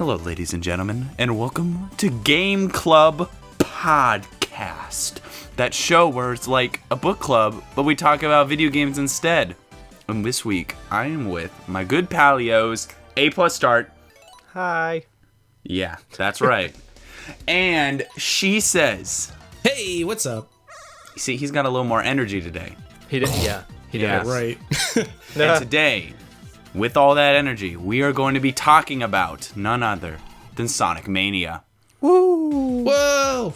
Hello, ladies and gentlemen, and welcome to Game Club Podcast. That show where it's like a book club, but we talk about video games instead. And this week, I am with my good palios, a+start. Hi. Yeah, that's right. And she says, "Hey, what's up?" See, he's got a little more energy today. He did, yeah. He did. Yes. Right. And today, with all that energy, we are going to be talking about none other than Sonic Mania. Woo! Whoa!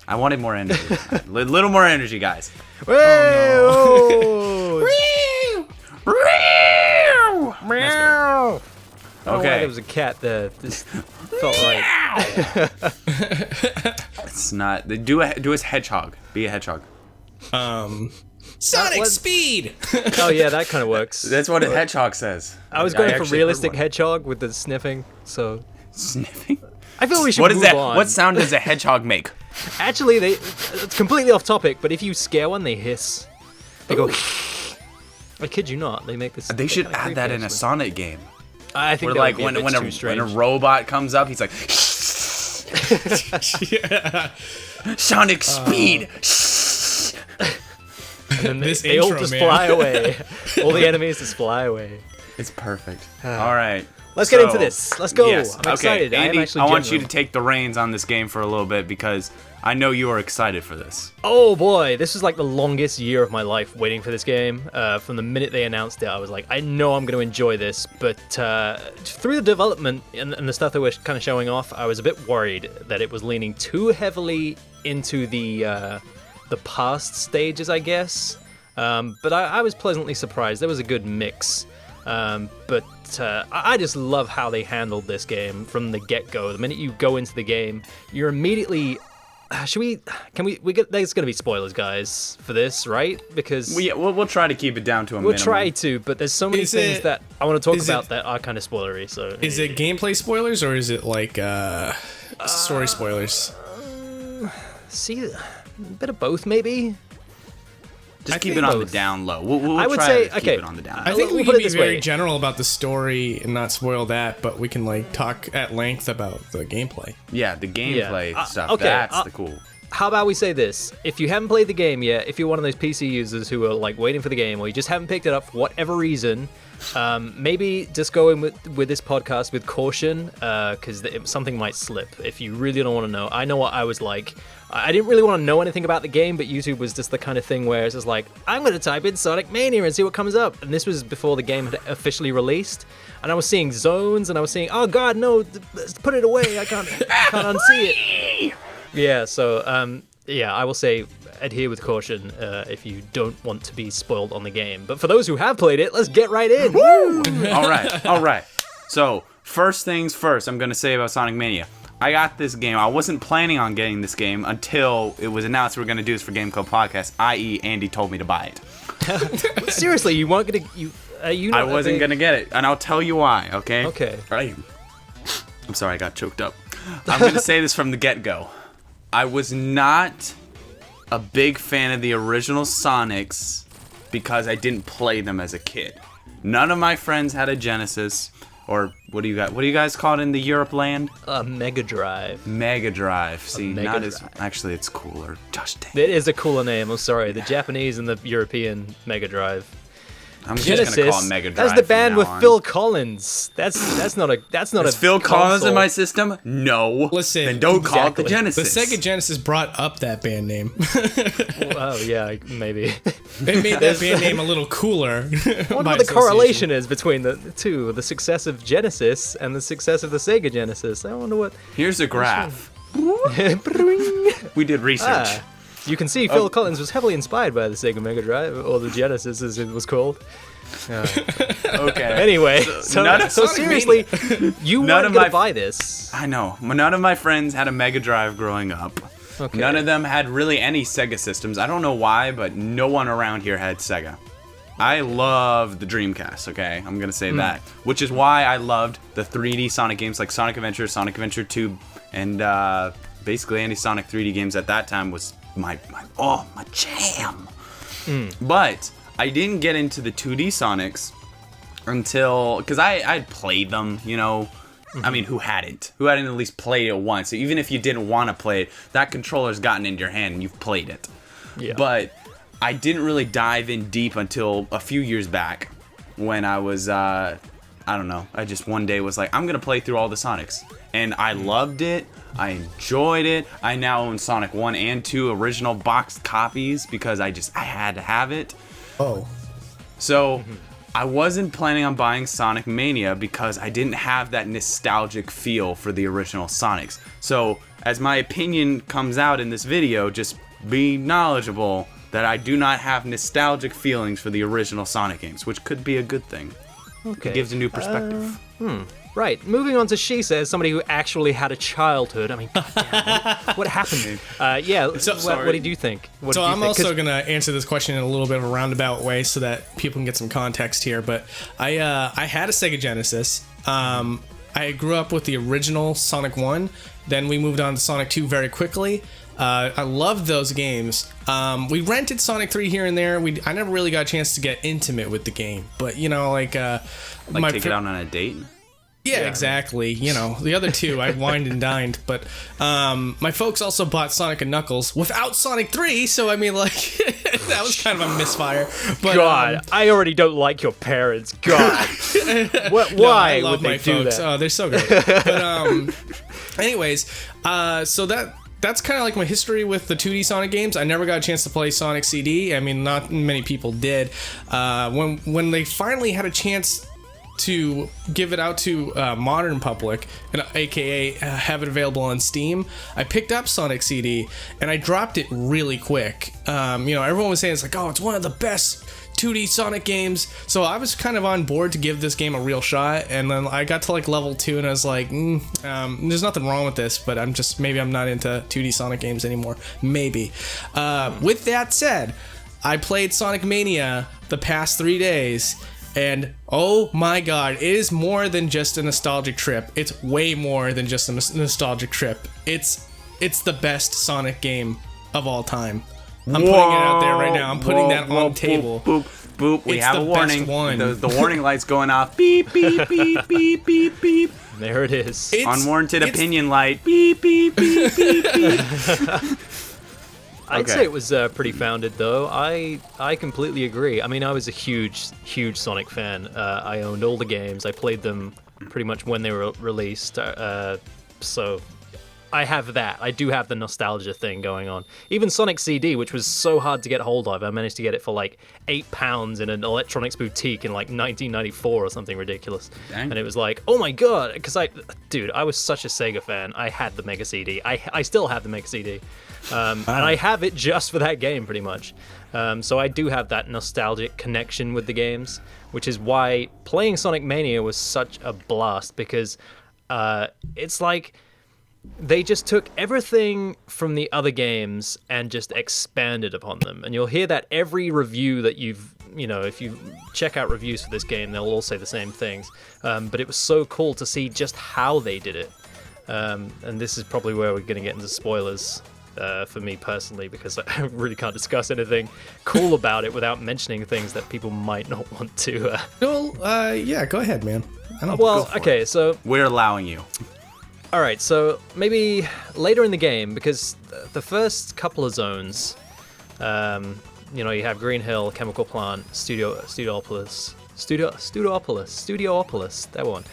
I wanted more energy. Little more energy, guys. Whoa! Meow! Okay. There was a cat there. This felt right. It's not. Do a hedgehog. Be a hedgehog. Sonic What? speed. Oh yeah, that kind of works. That's what a hedgehog says. I was going for actually realistic heard one. hedgehog with the sniffing, so Sniffing. I feel we should What is move that? on. What sound does a hedgehog make? Actually, it's completely off topic, but if you scare one, they hiss. They go. I kid you not. They make this. They should kinda add creepy, that in a actually. Sonic game. I think Where that like would be when a bit too when a strange. robot comes up, he's like, Yeah. Sonic speed. And This they all intro, just man. fly away. All the enemies just fly away. It's perfect. All right. Let's get into this. Let's go. Yes. I'm excited. Okay, Andy, I am actually I want you to genuine. take the reins on this game for a little bit because I know you are excited for this. Oh boy, this was like the longest year of my life waiting for this game. From the minute they announced it, I was like, I know I'm going to enjoy this. But through the development and the stuff that we're kind of showing off, I was a bit worried that it was leaning too heavily into the past stages, I guess. But I was pleasantly surprised. There was a good mix. But I just love how they handled this game from the get-go. The minute you go into the game, you're immediately... there's going to be spoilers, guys, for this, right? Because We'll try to keep it down to a minimum. we'll try to, but there's so many Is things it- that I want to talk is about it- that are kind of spoilery. So Is it gameplay spoilers or is it like story spoilers? see a bit of both, maybe? Just I keep think it on the both. down low. We'll I would try say- to keep okay. it on the down I low. think we'll we put can it be this very way. general about the story and not spoil that, but we can like talk at length about the gameplay. Yeah, the gameplay Yeah. stuff. Okay, That's the cool. How about we say this? If you haven't played the game yet, if you're one of those PC users who are like waiting for the game, or you just haven't picked it up for whatever reason, maybe just go in with this podcast with caution, because something might slip if you really don't want to know. I know what I was like. I didn't really want to know anything about the game, but YouTube was just the kind of thing where it's just like, I'm going to type in Sonic Mania and see what comes up. And this was before the game had officially released. And I was seeing zones, and I was saying, oh god, no, put it away. I can't unsee it. Yeah, so, I will say adhere with caution if you don't want to be spoiled on the game. But for those who have played it, let's get right in. Woo! All right. So, first things first, I'm going to say about Sonic Mania. I got this game. I wasn't planning on getting this game until it was announced we were going to do this for Game Club Podcast, i.e. Andy told me to buy it. Seriously, you weren't going to... I wasn't going to get it, and I'll tell you why, okay? Okay. I'm sorry, I got choked up. I'm going to say this from the get-go. I was not a big fan of the original Sonics because I didn't play them as a kid. None of my friends had a Genesis, or what do you guys call it in the Europe land? Mega Drive. Mega Drive. See, Mega not as Drive. actually it's cooler. Gosh dang. It is a cooler name, I'm sorry. The Japanese and the European Mega Drive. I'm just Genesis. gonna call it Mega Drive. That's the from band now with on. Phil Collins. That's not Is Phil Collins in my system? No. Listen, then don't call it the exactly. Genesis. The Sega Genesis brought up that band name. Oh yeah, maybe. They made that band name a little cooler. I wonder what the correlation is between the two, the success of Genesis and the success of the Sega Genesis. I wonder what. Here's a graph. We did research. You can see Phil Collins was heavily inspired by the Sega Mega Drive, or the Genesis as it was called. Okay. Anyway, none- so seriously, you None weren't of going my- to buy this. I know. None of my friends had a Mega Drive growing up. Okay. None of them had really any Sega systems. I don't know why, but no one around here had Sega. I love the Dreamcast, okay? I'm going to say that. Which is why I loved the 3D Sonic games like Sonic Adventure 2, and basically any Sonic 3D games at that time was my jam. But I didn't get into the 2D Sonics until, because I'd played them, you know, I mean, who hadn't? Who hadn't at least played it once? Even if you didn't want to play it, that controller's gotten into your hand and you've played it. Yeah. But I didn't really dive in deep until a few years back when I was, I don't know, I just one day was like, I'm going to play through all the Sonics. And I loved it. I enjoyed it. I now own Sonic 1 and 2 original boxed copies because I had to have it. Oh. So I wasn't planning on buying Sonic Mania because I didn't have that nostalgic feel for the original Sonics. So as my opinion comes out in this video, just be knowledgeable that I do not have nostalgic feelings for the original Sonic games, which could be a good thing. Okay. It gives a new perspective. Right. Moving on to She Says, somebody who actually had a childhood. I mean, goddamn, what happened? Yeah. What did you think? I'm also going to answer this question in a little bit of a roundabout way so that people can get some context here. But I had a Sega Genesis. I grew up with the original Sonic 1. Then we moved on to Sonic 2 very quickly. I loved those games. We rented Sonic 3 here and there. I never really got a chance to get intimate with the game. But, you know, Take it out on a date? Yeah, exactly. You know, the other two I wined and dined, but my folks also bought Sonic and Knuckles without Sonic 3, so I mean, like, that was kind of a misfire. But, God, I already don't like your parents. God, why I love would they my do folks. that? Oh, they're so great. But anyways, so that's kind of like my history with the 2D Sonic games. I never got a chance to play Sonic CD. I mean, not many people did. When they finally had a chance to give it out to modern public, and aka have it available on Steam, I picked up Sonic CD and I dropped it really quick. You know, everyone was saying it's like, oh, it's one of the best 2D Sonic games, so I was kind of on board to give this game a real shot. And then I got to like level 2 and I was like, there's nothing wrong with this, but maybe I'm not into 2D Sonic games anymore, maybe. With that said, I played Sonic Mania the past 3 days, and oh my god, it is more than just a nostalgic trip. It's way more than just a nostalgic trip. It's the best Sonic game of all time. I'm putting it out there right now. I'm putting that on the table. Boop, boop. We It's have the a warning. best one. The warning light's going off. Beep, beep, beep, beep, beep, beep. There it is. Unwarranted opinion light. Beep, beep, beep, beep, beep. I'd say it was pretty founded, though. I completely agree. I mean, I was a huge Sonic fan. I owned all the games. I played them pretty much when they were released. So I have that. I do have the nostalgia thing going on. Even Sonic CD, which was so hard to get hold of, I managed to get it for like £8 in an electronics boutique in like 1994 or something ridiculous. Dang. And it was like, oh my god, because I was such a Sega fan. I had the Mega CD. I still have the Mega CD. And I have it just for that game, pretty much. So I do have that nostalgic connection with the games, which is why playing Sonic Mania was such a blast, because it's like they just took everything from the other games and just expanded upon them. And you'll hear that every review that if you check out reviews for this game, they'll all say the same things. But it was so cool to see just how they did it. And this is probably where we're going to get into spoilers. For me personally, because I really can't discuss anything cool about it without mentioning things that people might not want to. Yeah, go ahead, man. Okay, so we're allowing you. All right, so maybe later in the game, because the first couple of zones, you have Green Hill, Chemical Plant, Studiopolis, that one.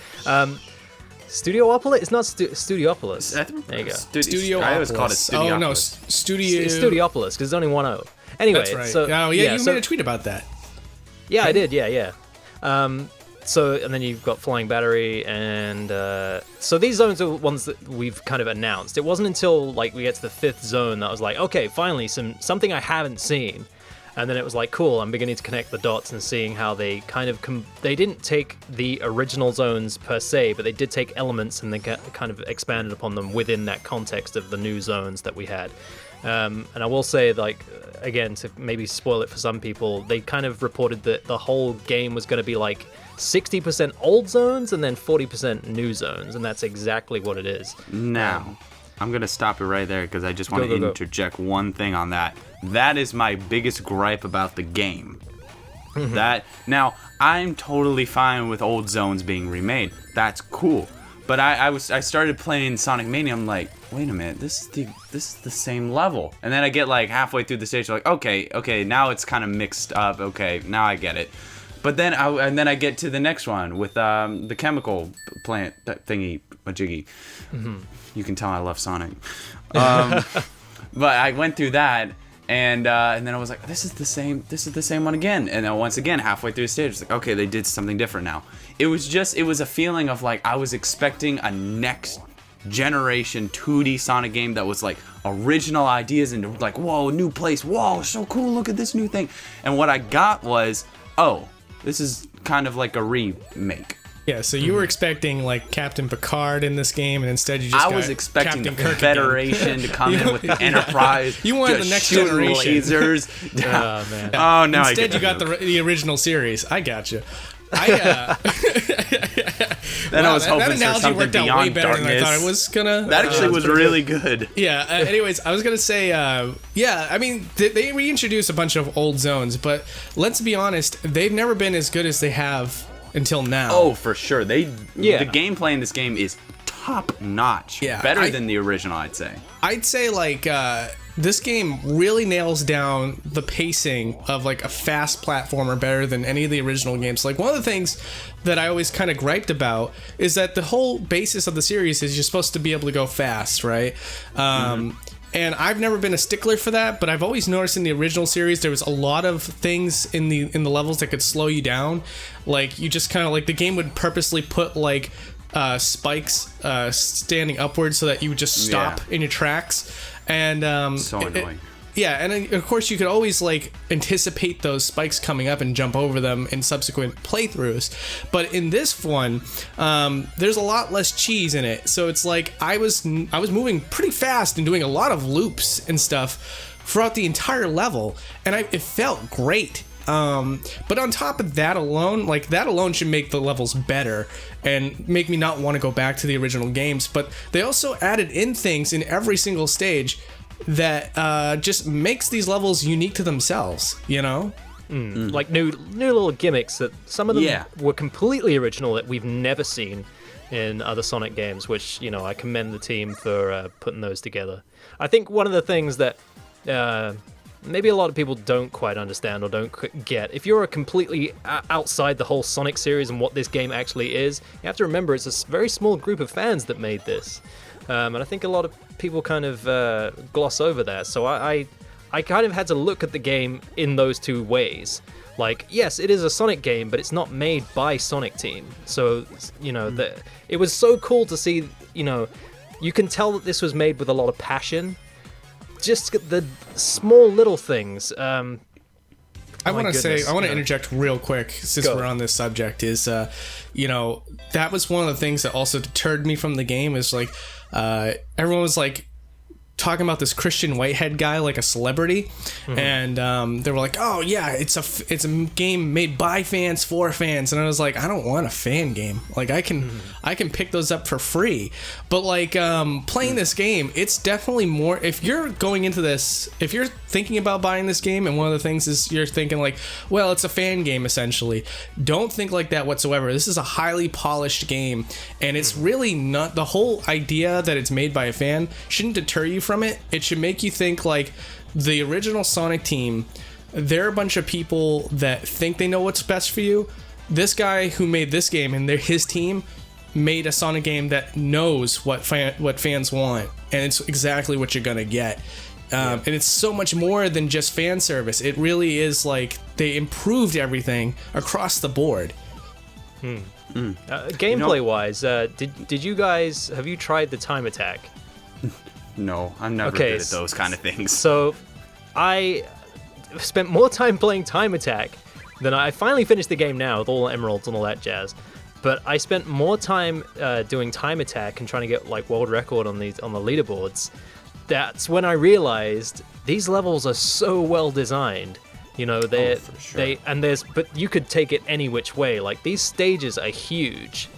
Studiopolis? It's not Studiopolis. There you go. Studiopolis. I always called it Studiopolis. Oh, no, It's Studiopolis, because there's only one O. Anyway, That's right. so... you made a tweet about that. Yeah, I did, yeah. So, and then you've got Flying Battery, and... so these zones are ones that we've kind of announced. It wasn't until, like, we get to the 5th zone that I was like, okay, finally, something I haven't seen. And then it was like, cool, I'm beginning to connect the dots and seeing how they kind of... they didn't take the original zones per se, but they did take elements and they kind of expanded upon them within that context of the new zones that we had. And I will say, like, again, to maybe spoil it for some people, they kind of reported that the whole game was going to be like 60% old zones and then 40% new zones, and that's exactly what it is. Now, I'm going to stop it right there because I just want to interject one thing on that. That is my biggest gripe about the game. Now, I'm totally fine with old zones being remade. That's cool. But I started playing Sonic Mania. I'm like, wait a minute, this is the same level. And then I get like halfway through the stage, like, okay, now it's kind of mixed up. Okay, now I get it. But then I get to the next one with the chemical plant thingy majiggy. Mm-hmm. You can tell I love Sonic. But I went through that. And then I was like, this is the same one again. And then once again, halfway through the stage, it's like, okay, they did something different now. It was a feeling of like, I was expecting a next generation 2D Sonic game that was like original ideas and like, whoa, new place, whoa, so cool, look at this new thing. And what I got was, oh, this is kind of like a remake. Yeah, so you were expecting like Captain Picard in this game, and instead you just I was expecting Captain the Kirk Federation to come in with the Enterprise. You wanted the next generation. Lasers. Oh man. Oh no! Instead, you got the original series. I got you. Then I was hoping for something worked out way beyond better darkness. than I thought it was gonna. That actually was really good. Yeah. Anyways, I was gonna say, yeah. I mean, they reintroduced a bunch of old zones, but let's be honest, they've never been as good as they have until now. Oh, for sure. The gameplay in this game is top notch. Yeah, better than the original, I'd say. I'd say like this game really nails down the pacing of like a fast platformer better than any of the original games. Like one of the things that I always kind of griped about is that the whole basis of the series is you're supposed to be able to go fast, right? And I've never been a stickler for that, but I've always noticed in the original series there was a lot of things in the levels that could slow you down. Like you just kind of like the game would purposely put like spikes standing upwards so that you would just stop in your tracks. And so annoying. And of course you could always like anticipate those spikes coming up and jump over them in subsequent playthroughs. But in this one, there's a lot less cheese in it. So it's like I was moving pretty fast and doing a lot of loops and stuff throughout the entire level, and it felt great. But on top of that alone, like that alone should make the levels better and make me not want to go back to the original games. But they also added in things in every single stage that just makes these levels unique to themselves, you know? Like new little gimmicks that some of them were completely original that we've never seen in other Sonic games, which, you know, I commend the team for putting those together. I think one of the things that maybe a lot of people don't quite understand or don't get, if you're a completely outside the whole Sonic series and what this game actually is, you have to remember it's a very small group of fans that made this. And I think a lot of people kind of gloss over that. So I kind of had to look at the game in those two ways. Like, yes, it is a Sonic game, but it's not made by Sonic Team. So, you know, it was so cool to see, you know, you can tell that this was made with a lot of passion. Just the small little things. I want to interject real quick since we're on this subject. Is you know, that was one of the things that also deterred me from the game. Is like everyone was like talking about this Christian Whitehead guy like a celebrity, and they were like, "Oh yeah, it's a game made by fans for fans," and I was like, "I don't want a fan game. Like I can pick those up for free." But like playing this game, it's definitely more. If you're going into this, if you're thinking about buying this game, and one of the things is you're thinking like, well, it's a fan game essentially. Don't think like that whatsoever. This is a highly polished game, and it's really not the whole idea that it's made by a fan shouldn't deter you from it. It should make you think like the original Sonic team, they're a bunch of people that think they know what's best for you. This guy who made this game and his team made a Sonic game that knows what fans want, and it's exactly what you're gonna get. And it's so much more than just fan service. It really is like they improved everything across the board. Gameplay wise, did you guys, have you tried the time attack? No, I'm never good at those kind of things. So I spent more time playing time attack than I finally finished the game now with all the emeralds and all that jazz. But I spent more time doing time attack and trying to get like world record on the leaderboards. That's when I realized these levels are so well designed. You know, but you could take it any which way. Like these stages are huge.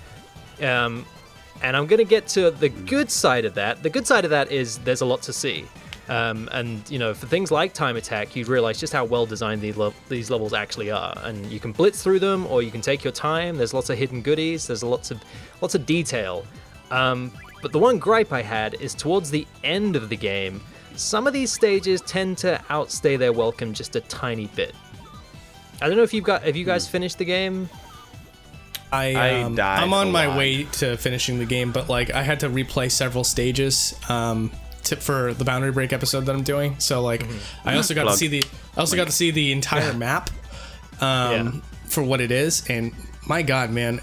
And I'm going to get to the good side of that. The good side of that is there's a lot to see. And, you know, for things like time attack, you'd realize just how well designed these levels actually are. And you can blitz through them, or you can take your time. There's lots of hidden goodies. There's lots of detail. But the one gripe I had is towards the end of the game, some of these stages tend to outstay their welcome just a tiny bit. I don't know if have you guys finished the game? I died I'm on a my lot. way to finishing the game, but like I had to replay several stages for the Boundary Break episode that I'm doing. So like I also got to see the entire map for what it is, and my God, man,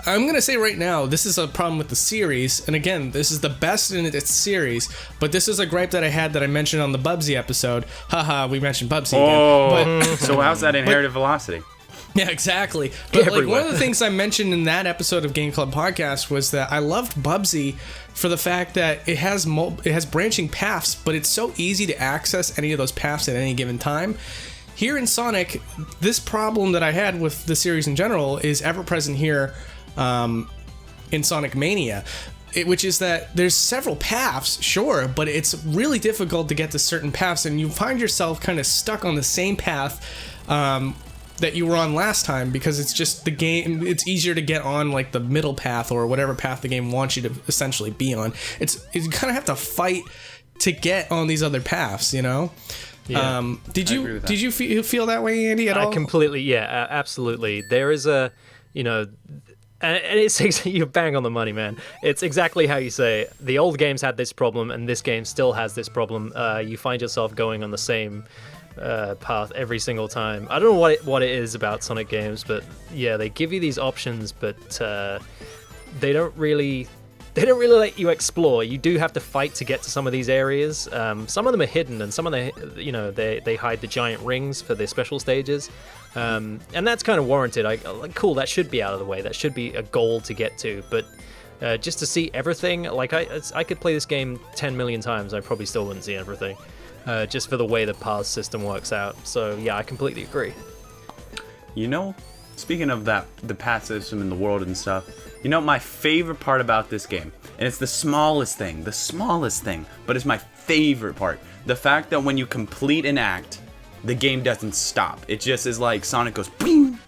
I'm gonna say right now, this is a problem with the series, and again, this is the best in its series, but this is a gripe that I had that I mentioned on the Bubsy episode. Haha, we mentioned Bubsy again. But, So how's that inherited velocity? yeah, exactly. But like Everywhere. one of the things I mentioned in that episode of Game Club Podcast was that I loved Bubsy for the fact that it has branching paths, but it's so easy to access any of those paths at any given time. Here in Sonic, this problem that I had with the series in general is ever present here in Sonic Mania. Which is that there's several paths, sure, but it's really difficult to get to certain paths, and you find yourself kind of stuck on the same path that you were on last time, because it's just the game. It's easier to get on like the middle path or whatever path the game wants you to essentially be on. You kind of have to fight to get on these other paths, you know. Yeah. Did agree with that. you feel that way, Andy, at all? Completely, yeah, absolutely. There is and it's you bang on the money, man. It's exactly how you say. The old games had this problem, and this game still has this problem. You find yourself going on the same path every single time. I don't know what it is about Sonic games, but yeah, they give you these options, but they don't really let you explore. You do have to fight to get to some of these areas. Some of them are hidden, and some of them, they hide the giant rings for their special stages. And that's kind of warranted. Cool, that should be out of the way. That should be a goal to get to. But just to see everything, like I could play this game 10 million times. I probably still wouldn't see everything, just for the way the path system works out. So yeah, I completely agree. Speaking of that, the path system in the world and stuff, my favorite part about this game, and it's the smallest thing, but it's my favorite part. The fact that when you complete an act, the game doesn't stop. It just is like Sonic goes, boom.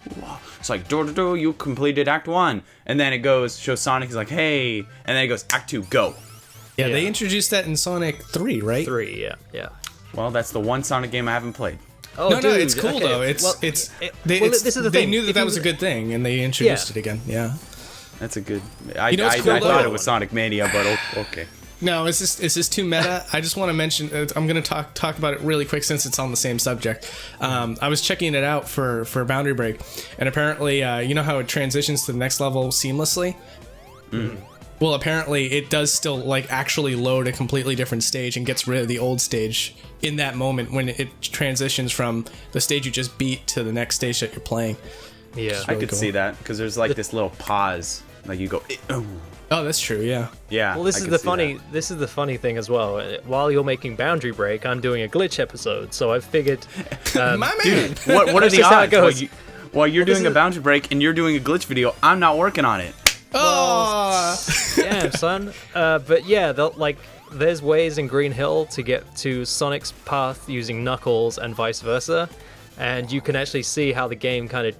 It's like, do, you completed Act 1. And then it shows Sonic is like, hey. And then it goes, Act 2, go. Yeah, they introduced that in Sonic 3, right? 3, yeah. Well, that's the one Sonic game I haven't played. Oh, No, dude, it's cool okay. though. This is the they thing. knew that If that you- was a good thing, and they introduced Yeah. it again. Yeah. That's a good... I know what's cool, thought though? it was Sonic Mania, but okay. No, is this too meta? I just want to mention. I'm going to talk about it really quick since it's on the same subject. I was checking it out for Boundary Break, and apparently, you know how it transitions to the next level seamlessly. Well, apparently, it does still like actually load a completely different stage and gets rid of the old stage in that moment when it transitions from the stage you just beat to the next stage that you're playing. Yeah. I really could cool. see that, because there's like this little pause. Like you go, oh. Oh, that's true. Yeah. Yeah. Well, this I is could the see funny. that. This is the funny thing as well. While you're making Boundary Break, I'm doing a glitch episode, so I've figured. My man. What are That's the just how it odds? goes. While you're this doing a is- boundary break and you're doing a glitch video, I'm not working on it. Oh. Damn, son. But yeah, there's ways in Green Hill to get to Sonic's path using Knuckles and vice versa, and you can actually see how the game kind of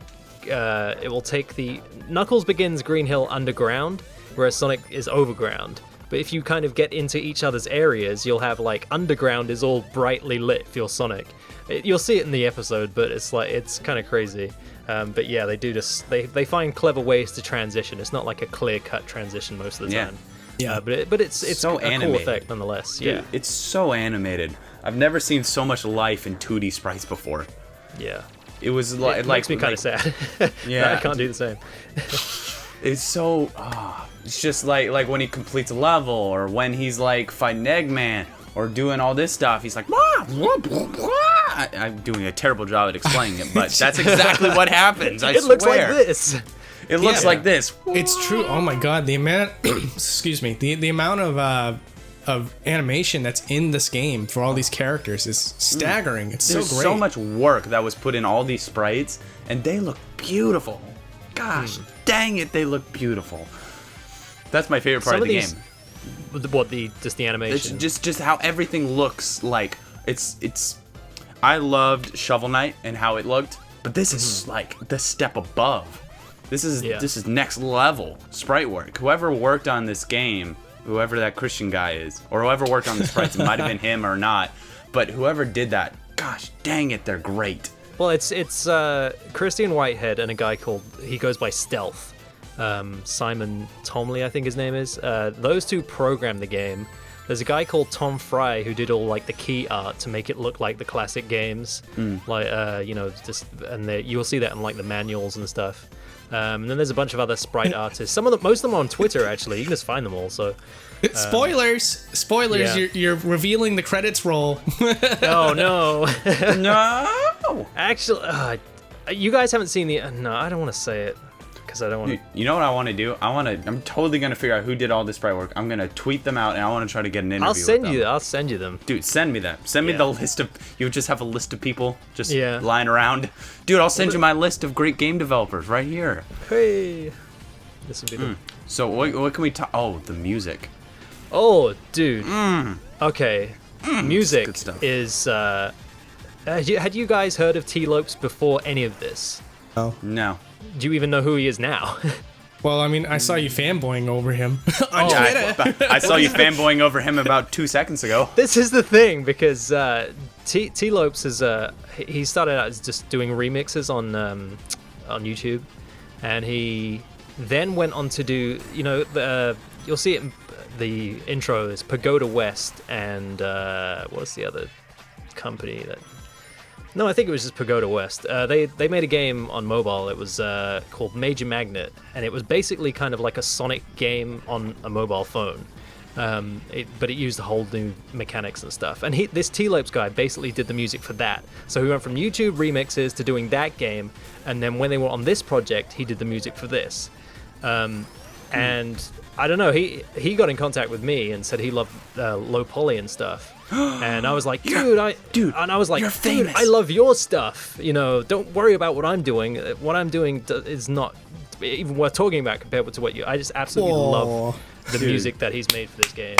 it will take the Knuckles begins Green Hill underground, whereas Sonic is overground. But if you kind of get into each other's areas, you'll have like underground is all brightly lit for your Sonic. You'll see it in the episode, but it's kind of crazy. But yeah, they do just they find clever ways to transition. It's not like a clear-cut transition most of the Yeah. time. Yeah. But it's So a cool animated. effect nonetheless. Dude, Yeah, it's so animated. I've never seen so much life in 2D sprites before. yeah. It was It like makes me kind of sad. Yeah. I can't do the same. It's so it's just like when he completes a level, or when he's like fighting Eggman or doing all this stuff, he's like, I'm doing a terrible job at explaining it, but that's exactly what happens. I It looks like swear. this. It looks Yeah. like this. It's true. Oh my god, the amount excuse me, the amount of animation that's in this game for all these characters is staggering. It's There's so great. so much work that was put in all these sprites, and they look beautiful. Gosh, dang it, they look beautiful. That's my favorite part Some of the of these- game. Just the animation? It's just how everything looks like. It's. I loved Shovel Knight and how it looked, but this is like the step above. This is next level sprite work. Whoever worked on this game, whoever that Christian guy is, or whoever worked on the sprites, it might have been him or not, but whoever did that, gosh dang it, they're great. Well, it's Christian Whitehead and a guy he goes by Stealth. Simon Tomley, I think his name is. Those two programmed the game. There's a guy called Tom Fry who did all like the key art to make it look like the classic games, like you'll see that in like the manuals and stuff. And then there's a bunch of other sprite artists. Most of them are on Twitter actually. You can just find them all. So spoilers! Yeah. You're revealing the credits roll. Oh no, No. actually, you guys haven't seen the. No, I don't want to say it. Because I don't want to. You know what I want to do? I'm totally gonna figure out who did all this sprite work. I'm gonna tweet them out, and I want to try to get an interview. I'll send you them. Dude, send me that. Send me the list of. You just have a list of people just lying around. Dude, I'll send you my list of great game developers right here. Hey, this would be the. So what can we talk? Oh, the music. Oh, dude. Okay, music good stuff. is. Had you guys heard of T-Lopes before any of this? No. Do you even know who he is now? Well, I mean, I saw you fanboying over him on Twitter. I saw you fanboying over him about 2 seconds ago. This is the thing, because T-Lopes is he started out as just doing remixes on YouTube, and he then went on to do, you'll see it in the intro is Pagoda West and what's the other company that. No, I think it was just Pagoda West. They made a game on mobile. It was called Major Magnet, and it was basically kind of like a Sonic game on a mobile phone. But it used a whole new mechanics and stuff. And this T-Lopes guy basically did the music for that. So he went from YouTube remixes to doing that game, and then when they were on this project, he did the music for this. And I don't know, he got in contact with me and said he loved low poly and stuff. And I was like, dude, I love your stuff. Don't worry about what I'm doing. What I'm doing is not even worth talking about compared to what I just absolutely love the music that he's made for this game.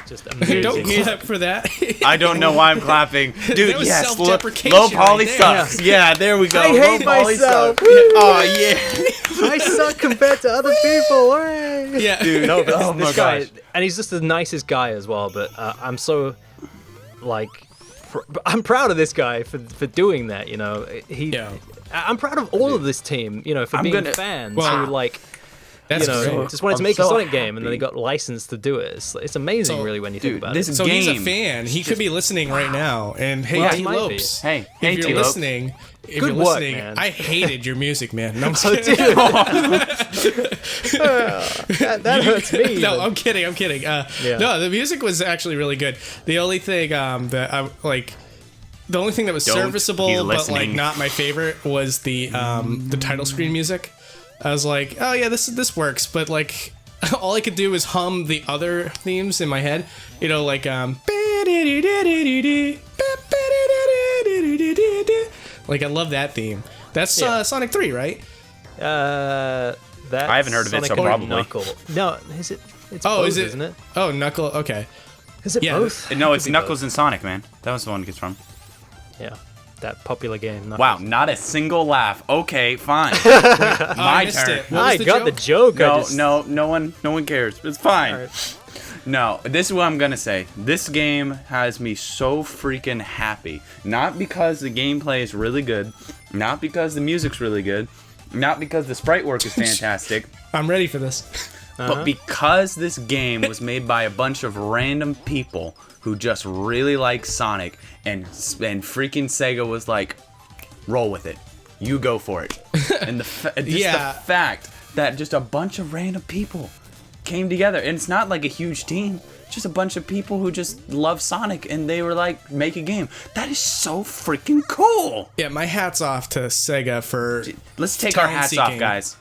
Just amazing. Don't clap for that. I don't know why I'm clapping. Dude, That was yes, self-deprecation low poly right there. sucks. Yeah, there we go. I hate Low poly myself. sucks. Oh, yeah. I suck compared to other people. Hooray. Yeah. Dude, No, but oh this my guy, gosh. and he's just the nicest guy as well. But I'm so, I'm proud of this guy for doing that. I'm proud of all of this team. For being fans who That's great. just wanted to I'm make so a Sonic game, and then happy. they got licensed to do it. It's amazing, So, really, when you think about this it. So he's a game. fan. He could be listening right now. And hey, Well, he might be. T-Lopes. Hey, If you're T-Lopes. listening, Good work, man. I hated your music, man. No, I'm Oh, kidding. dude. that hurts me. No, but- I'm kidding. No, the music was actually really good. The only thing that I like, the only thing that was Don't. serviceable He's but listening. not my favorite was the title screen music. I was like, oh yeah, this works, but all I could do was hum the other themes in my head. I love that theme. That's Sonic 3, right? That's I haven't heard of it, Sonic so and probably. Knuckle. No, is it? It's Oh, both, is it? Isn't it? Oh, Knuckle. Okay. Is it Yeah, both? No, it's Could be Knuckles both. and Sonic, man. That was the one it gets from. Yeah, that popular game. Knuckles. Wow, not a single laugh. Okay, fine. I My missed turn. it. What was I got the joke. No one cares. It's fine. All right. No, this is what I'm gonna say. This game has me so freaking happy. Not because the gameplay is really good, not because the music's really good, not because the sprite work is fantastic, I'm ready for this. but because this game was made by a bunch of random people who just really like Sonic, and freaking Sega was like, roll with it. You go for it. And the fact that just a bunch of random people came together, and it's not like a huge team, just a bunch of people who just love Sonic, and they were like, make a game. That is so freaking cool. Yeah, my hat's off to Sega for. Let's take our hats off, Talent-seeking. guys.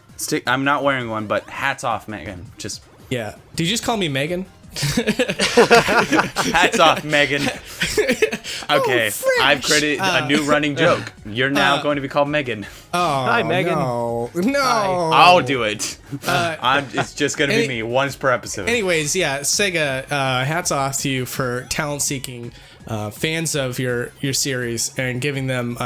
I'm not wearing one, but hats off, Megan. Just Yeah. Did you just call me Megan? hats off, Megan. Okay, I've created a new running joke. You're now going to be called Megan. Oh, Hi, Megan. No. I'll do it. It's just gonna be any- me once per episode. Anyways, yeah, Sega, hats off to you for talent seeking fans of your series and giving them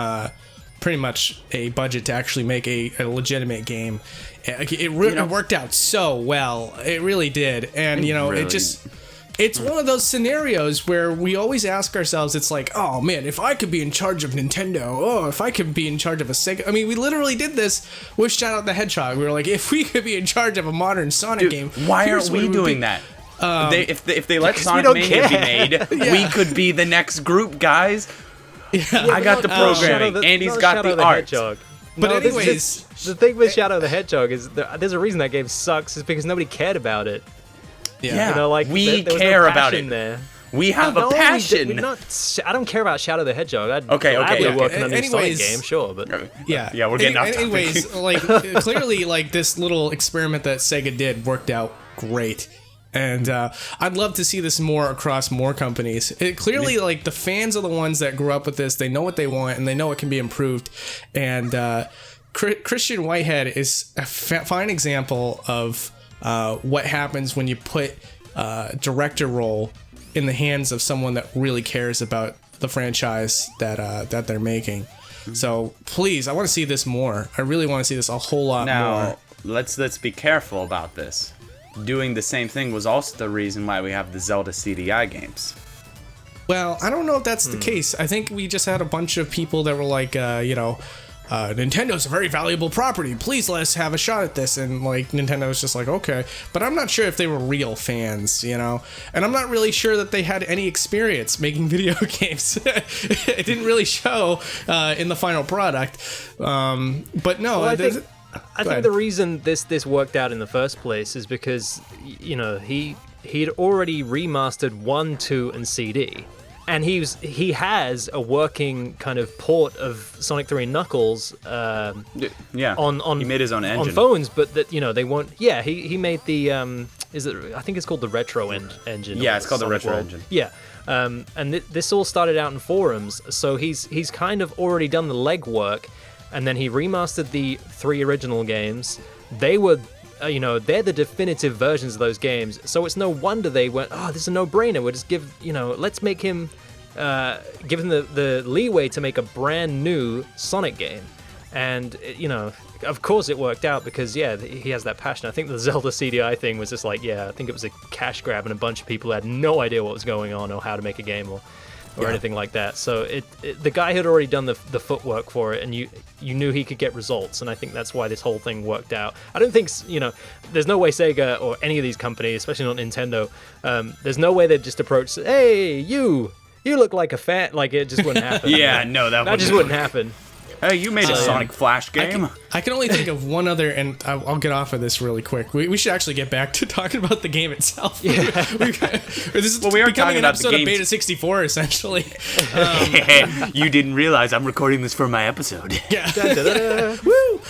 pretty much a budget to actually make a legitimate game. It worked out so well. It really did. And, it's one of those scenarios where we always ask ourselves, it's like, oh man, if I could be in charge of Nintendo, if I could be in charge of a Sega. I mean, we literally did this with Shadow the Hedgehog. We were like, if we could be in charge of a modern Sonic game, why aren't we doing that? If they let Sonic Mania be made, we could be the next group, guys. Yeah, I got the programming. Andy's got the art. But anyways, the thing with Shadow the Hedgehog is there's a reason that game sucks, is because nobody cared about it. Yeah, we care about it. There. We have a passion. I don't care about Shadow the Hedgehog. I'd gladly work on a new Sonic game, sure, but yeah, we're getting off topic. Anyways, clearly, this little experiment that Sega did worked out great. And I'd love to see this more across more companies. Clearly, the fans are the ones that grew up with this. They know what they want, and they know it can be improved. And Christian Whitehead is a fine example of what happens when you put director role in the hands of someone that really cares about the franchise that they're making. Mm-hmm. So please, I want to see this more. I really want to see this a whole lot more. Now, let's be careful about this. Doing the same thing was also the reason why we have the Zelda CDI games. Well, I don't know if that's the case. I think we just had a bunch of people that were like, Nintendo's a very valuable property. Please let us have a shot at this. And Nintendo was just like, okay. But I'm not sure if they were real fans, And I'm not really sure that they had any experience making video games. It didn't really show in the final product. But no, well, I think the reason this worked out in the first place is because, he'd already remastered 1, 2, and CD. And he has a working kind of port of Sonic 3 and Knuckles. On he made his own engine on phones, but that they won't. Yeah, he made the I think it's called the Retro engine. Yeah, it's called the Retro World. engine. Yeah, and this all started out in forums, so he's kind of already done the legwork, and then he remastered the 3 original games. They were. They're the definitive versions of those games, so it's no wonder they went, oh, this is a no-brainer. We'll just let's make him, give him the leeway to make a brand new Sonic game. And, of course it worked out because, he has that passion. I think the Zelda CDI thing was just I think it was a cash grab and a bunch of people had no idea what was going on or how to make a game or anything like that. So the guy had already done the footwork for it, and you knew he could get results, and I think that's why this whole thing worked out. I don't think, there's no way Sega or any of these companies, especially not Nintendo, there's no way they'd just approach, hey, you look like a fan, it just wouldn't happen. That just wouldn't happen. Hey, you made a Sonic Flash game. I can only think of one other, and I'll get off of this really quick. We should actually get back to talking about the game itself. Yeah. This is we are talking an about episode the of Beta 64, essentially. You didn't realize I'm recording this for my episode. Yeah. Woo!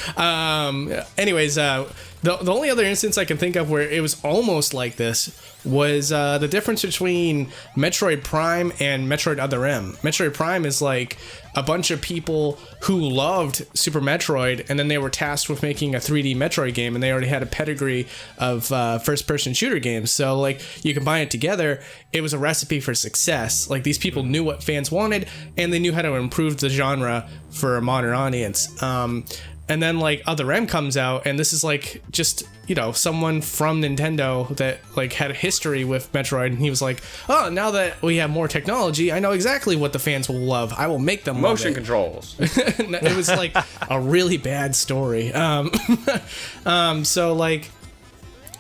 Anyways, the only other instance I can think of where it was almost like this was the difference between Metroid Prime and Metroid Other M. Metroid Prime is a bunch of people who loved Super Metroid, and then they were tasked with making a 3D Metroid game, and they already had a pedigree of first-person shooter games. So, you combine it together, it was a recipe for success. These people knew what fans wanted, and they knew how to improve the genre for a modern audience. And then Other M comes out, and this is just someone from Nintendo that had a history with Metroid, and he was like, oh, now that we have more technology, I know exactly what the fans will love. I will make them motion love it. Controls. It was a really bad story. So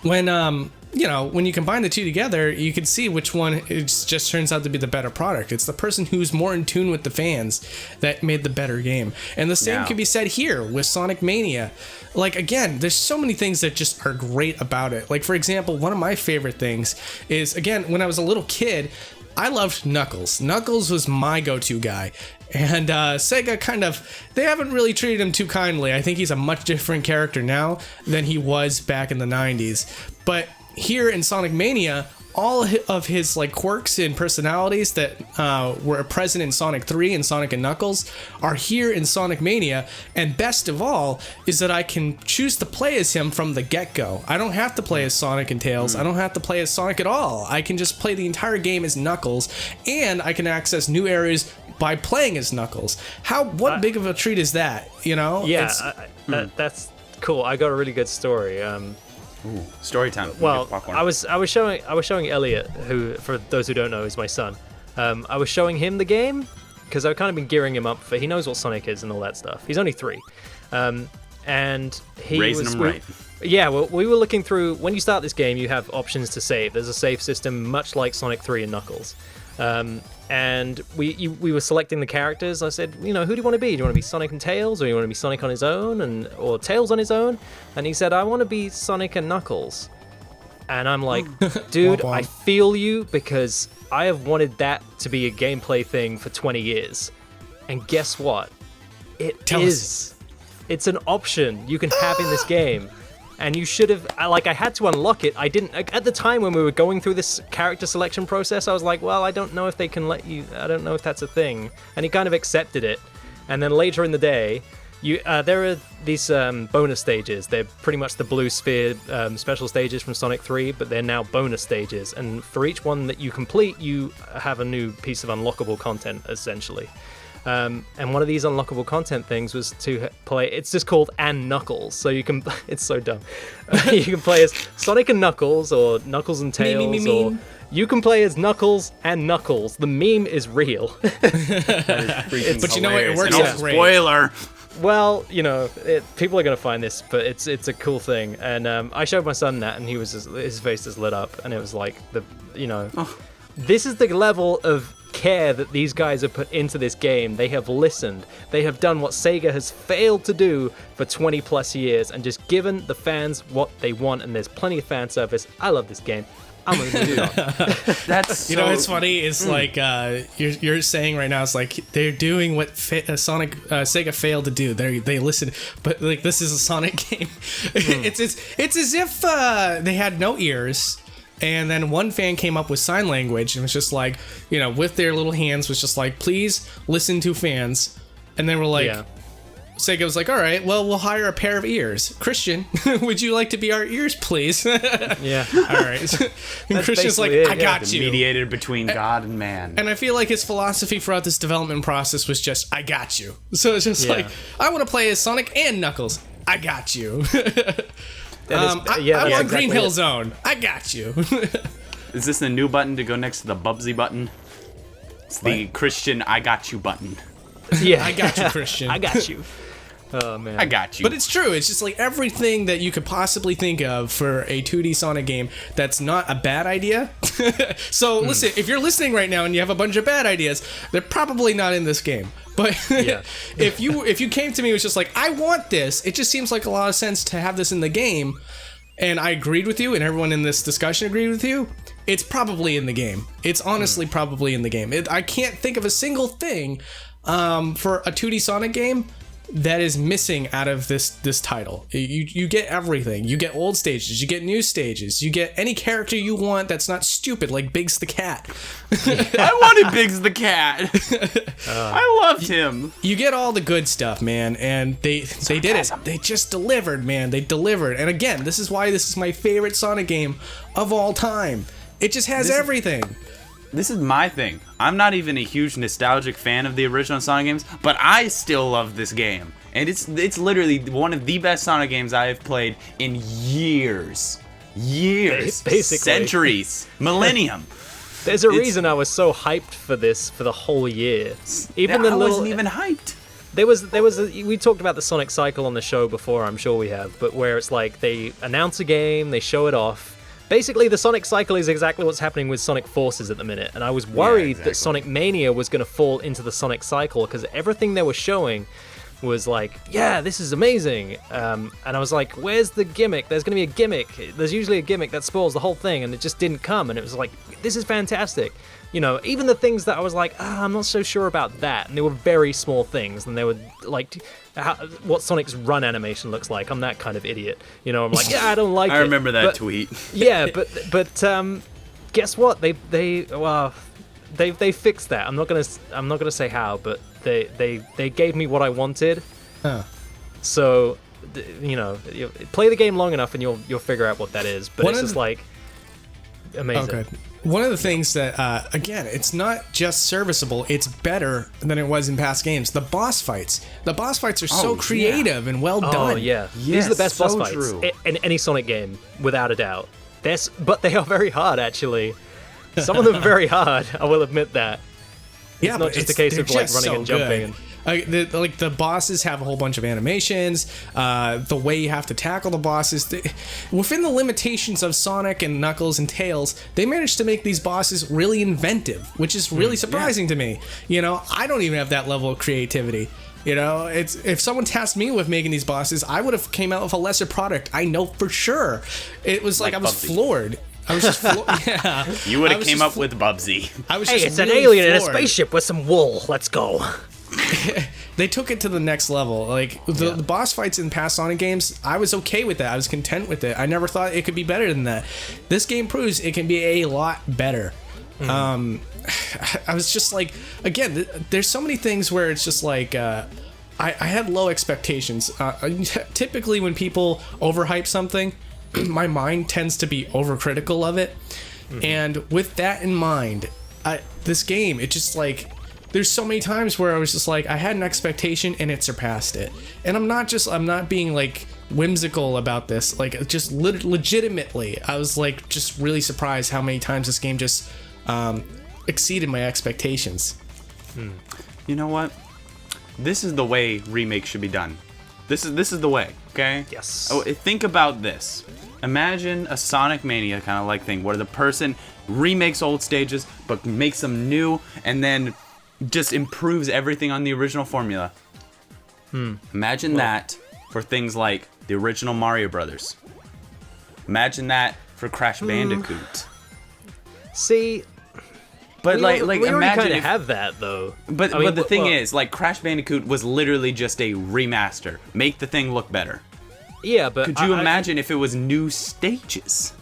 when you combine the two together, you can see which one it just turns out to be the better product. It's the person who's more in tune with the fans that made the better game. And the same can be said here with Sonic Mania. Again, there's so many things that just are great about it. For example, one of my favorite things is, again, when I was a little kid, I loved Knuckles. Knuckles was my go-to guy. And Sega they haven't really treated him too kindly. I think he's a much different character now than he was back in the 90s. But here in Sonic Mania, all of his quirks and personalities that were present in Sonic 3 and Sonic and Knuckles are here in Sonic Mania, and best of all is that I can choose to play as him from the get-go. I don't have to play as Sonic and Tails. I don't have to play as Sonic at all. I can just play the entire game as Knuckles, and I can access new areas by playing as Knuckles. What big of a treat is that? You know? Yeah, that's cool. I got a really good story. Story time. Well, I was showing Elliot, who, for those who don't know, is my son. I was showing him the game because I've kind of been gearing him up for. He knows what Sonic is and all that stuff. He's only 3, and he raising him right. Yeah, well, we were looking through. When you start this game, you have options to save. There's a save system much like Sonic 3 and Knuckles. And we were selecting the characters. I said, who do you want to be? Do you want to be Sonic and Tails, or you want to be Sonic on his own, or Tails on his own? And he said, I want to be Sonic and Knuckles. And I'm like, dude, I feel you, because I have wanted that to be a gameplay thing for 20 years. And guess what? It is. It's an option you can have in this game. And you should have, I had to unlock it. I didn't, at the time when we were going through this character selection process, I was like, well, I don't know if they can let you, I don't know if that's a thing. And he kind of accepted it. And then later in the day, there are these bonus stages. They're pretty much the blue sphere special stages from Sonic 3, but they're now bonus stages. And for each one that you complete, you have a new piece of unlockable content, essentially. And one of these unlockable content things was to play, it's just called and Knuckles, so you can, it's so dumb. You can play as Sonic and Knuckles, or Knuckles and Tails, or you can play as Knuckles and Knuckles. The meme is real. But you know what, it works out great. Spoiler! Well, people are going to find this, but it's a cool thing. And I showed my son that, and his face just lit up, and it was like, this is the level of care that these guys have put into this game. They have listened. They have done what Sega has failed to do for 20 plus years and just given the fans what they want, and there's plenty of fan service. I love this game. I'm gonna do that. That's so... what's funny is like you're saying right now, it's like they're doing what Sega failed to do. They listen, but like this is a Sonic game. It's as if they had no ears. And then one fan came up with sign language and was just like, with their little hands, was just like, please listen to fans. And then we're like, Sega was like, all right, well, we'll hire a pair of ears. Christian, would you like to be our ears, please? Yeah. All right. And Christian's like, I got you. Mediator between God and man. And I feel like his philosophy throughout this development process was just, I got you. So it's just like, I want to play as Sonic and Knuckles. I got you. I want Green Hill Zone. I got you. Is this the new button to go next to the Bubsy button? It's the Christian I got you button. Yeah. I got you, Christian. I got you. Oh, man. I got you. But it's true. It's just like everything that you could possibly think of for a 2D Sonic game that's not a bad idea. So listen, if you're listening right now and you have a bunch of bad ideas, they're probably not in this game. But if you came to me and was just like, I want this, it just seems like a lot of sense to have this in the game, and I agreed with you, and everyone in this discussion agreed with you, it's probably in the game. It's honestly probably in the game. I can't think of a single thing for a 2D Sonic game that is missing out of this title. You get everything. You get old stages, you get new stages, you get any character you want that's not stupid, like Biggs the Cat. I wanted Biggs the Cat. I loved him. You get all the good stuff, man, and they did it. They just delivered, man. They delivered. And again, this is why this is my favorite Sonic game of all time. It just has everything. This is my thing. I'm not even a huge nostalgic fan of the original Sonic games, but I still love this game. And it's literally one of the best Sonic games I have played in years. Basically. Centuries. Millennium. There's a reason I was so hyped for this for the whole year. I wasn't even hyped. We talked about the Sonic cycle on the show before, I'm sure we have, but where it's like they announce a game, they show it off. Basically, the Sonic cycle is exactly what's happening with Sonic Forces at the minute, and I was worried that Sonic Mania was going to fall into the Sonic cycle, because everything they were showing was like, yeah, this is amazing, and I was like, where's the gimmick? There's going to be a gimmick. There's usually a gimmick that spoils the whole thing, and it just didn't come, and it was like, this is fantastic. Even the things that I was like, I'm not so sure about that, and they were very small things, and they were like, what Sonic's run animation looks like. I'm that kind of idiot. I'm like, yeah, I don't like it. I remember that tweet. Yeah, but guess what? They fixed that. I'm not gonna say how, but they gave me what I wanted. So, play the game long enough and you'll figure out what that is. But it's just like amazing. Okay. one of the things that, again, it's not just serviceable, it's better than it was in past games. The boss fights. The boss fights are so creative and well done. Oh, yeah. These are the best boss fights in any Sonic game, without a doubt. But they are very hard, actually. Some of them are very hard, I will admit that. It's not just a case of like running and jumping. The bosses have a whole bunch of animations. The way you have to tackle the bosses, within the limitations of Sonic and Knuckles and Tails, they managed to make these bosses really inventive, which is really surprising to me. You know, I don't even have that level of creativity. You know, if someone tasked me with making these bosses, I would have came out with a lesser product. I know for sure. It was like I was floored. I was just yeah. You would have came up with Bubsy. I was hey, just it's really an alien in a floored. spaceship with some wool. Let's go. They took it to the next level. Like the boss fights in past Sonic games, I was okay with that. I was content with it. I never thought it could be better than that. This game proves it can be a lot better. I was just like, again, there's so many things where it's just like I had low expectations. Typically, when people overhype something, my mind tends to be overcritical of it. And with that in mind, this game, it just like, there's so many times where I was just like, I had an expectation and it surpassed it. And I'm not being like whimsical about this. Like, just legitimately, I was like just really surprised how many times this game just exceeded my expectations. You know what? This is the way remakes should be done. This is the way, okay? Yes. Oh, think about this. Imagine a Sonic Mania kind of like thing where the person remakes old stages but makes them new and then just improves everything on the original formula. Imagine that for things like the original Mario Brothers. Imagine that for Crash Bandicoot. See, But we like already imagine kind of if, have that though. But I mean, the thing is, like, Crash Bandicoot was literally just a remaster. Make the thing look better. yeah, but Could you imagine if it was new stages?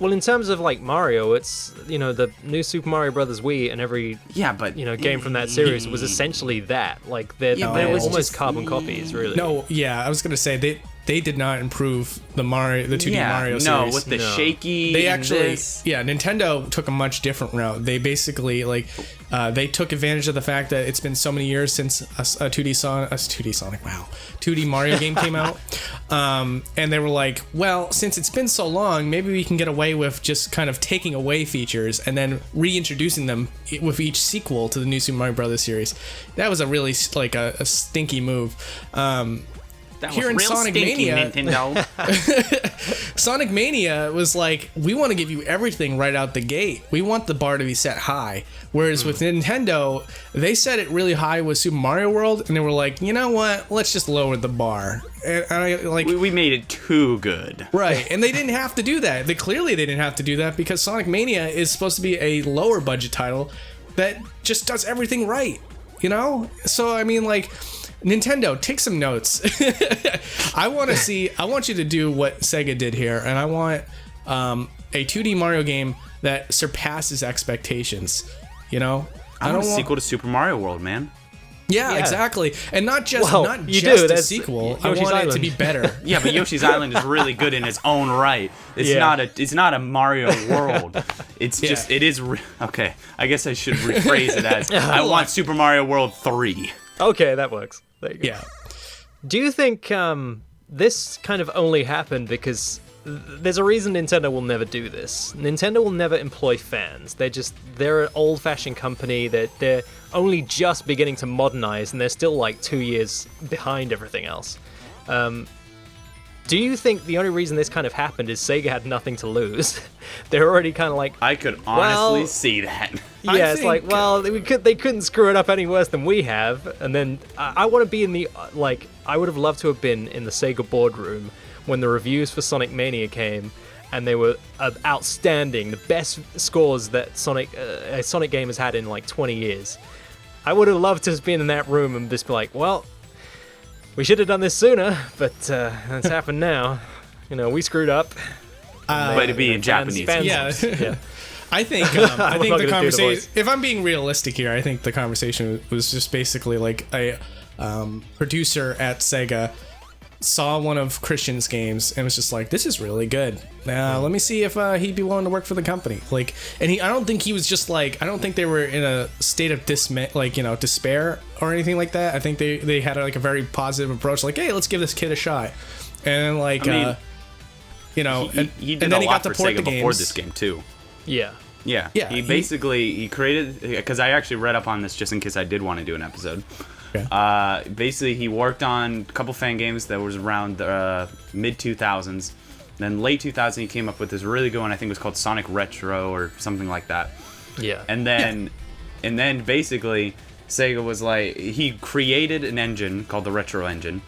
Well, in terms of like Mario, it's, you know, the new Super Mario Brothers Wii and every Yeah, but game from that series was essentially that. Like they're it was almost just- carbon copies, really. No, yeah, I was gonna say they did not improve the 2D Mario series. No, with the No. shaky. They and actually, this. yeah, Nintendo took a much different route. They basically they took advantage of the fact that it's been so many years since a 2D Mario game came out, and they were like, well, since it's been so long, maybe we can get away with just kind of taking away features and then reintroducing them with each sequel to the new Super Mario Brothers series. That was a really like a stinky move. That here was in real Sonic stinky, Mania- Nintendo. Sonic Mania was like, we want to give you everything right out the gate. We want the bar to be set high. Whereas with Nintendo, they set it really high with Super Mario World, and they were like, you know what? Let's just lower the bar. And I like, we made it too good. right? And they didn't have to do that. They didn't have to do that because Sonic Mania is supposed to be a lower budget title that just does everything right. You know? So I mean, like, Nintendo, take some notes. I want you to do what Sega did here, and I want a 2D Mario game that surpasses expectations. You know, I want a sequel to Super Mario World, man. Yeah, Yeah. exactly, and not just Well, not you just do, a that's sequel. I Yoshi's want it to Island. be better. Yeah, but Yoshi's Island is really good in its own right. It's Yeah. not a Mario World. It's just it is okay. I guess I should rephrase it as I want Super Mario World 3. Okay, that works. There you go. Yeah. Do you think this kind of only happened because there's a reason Nintendo will never do this? Nintendo will never employ fans. They're an old-fashioned company that they're only just beginning to modernize, and they're still like 2 years behind everything else. Do you think the only reason this kind of happened is Sega had nothing to lose? They're already kind of like, I could honestly Well- see that. yeah, it's like, think- well, they couldn't screw it up any worse than we have. And then I want to be in the I would have loved to have been in the Sega boardroom when the reviews for Sonic Mania came, and they were outstanding, the best scores that a Sonic game has had in like 20 years. I would have loved to have been in that room and just be like, well, we should have done this sooner, but it's happened now. You know, we screwed up. But it'd be in Japanese. Yeah. yeah. I think not the gonna do the conversation. voice. If I'm being realistic here, I think the conversation was just basically like a producer at Sega saw one of Christian's games and was just like, this is really good. Let me see if he'd be willing to work for the company. Like, and I don't think he was just like, I don't think they were in a state of despair or anything like that. I think they had like a very positive approach, like, hey, let's give this kid a shot. And like, I mean, he did and then a he lot got to for port Sega the before games. this game too. Yeah. Yeah. Yeah, He created, because I actually read up on this just in case I did want to do an episode. Okay. Basically, he worked on a couple fan games that was around the mid 2000s. Then late 2000, he came up with this really good one. I think it was called Sonic Retro or something like that. Yeah. And then basically, Sega was like, he created an engine called the Retro Engine.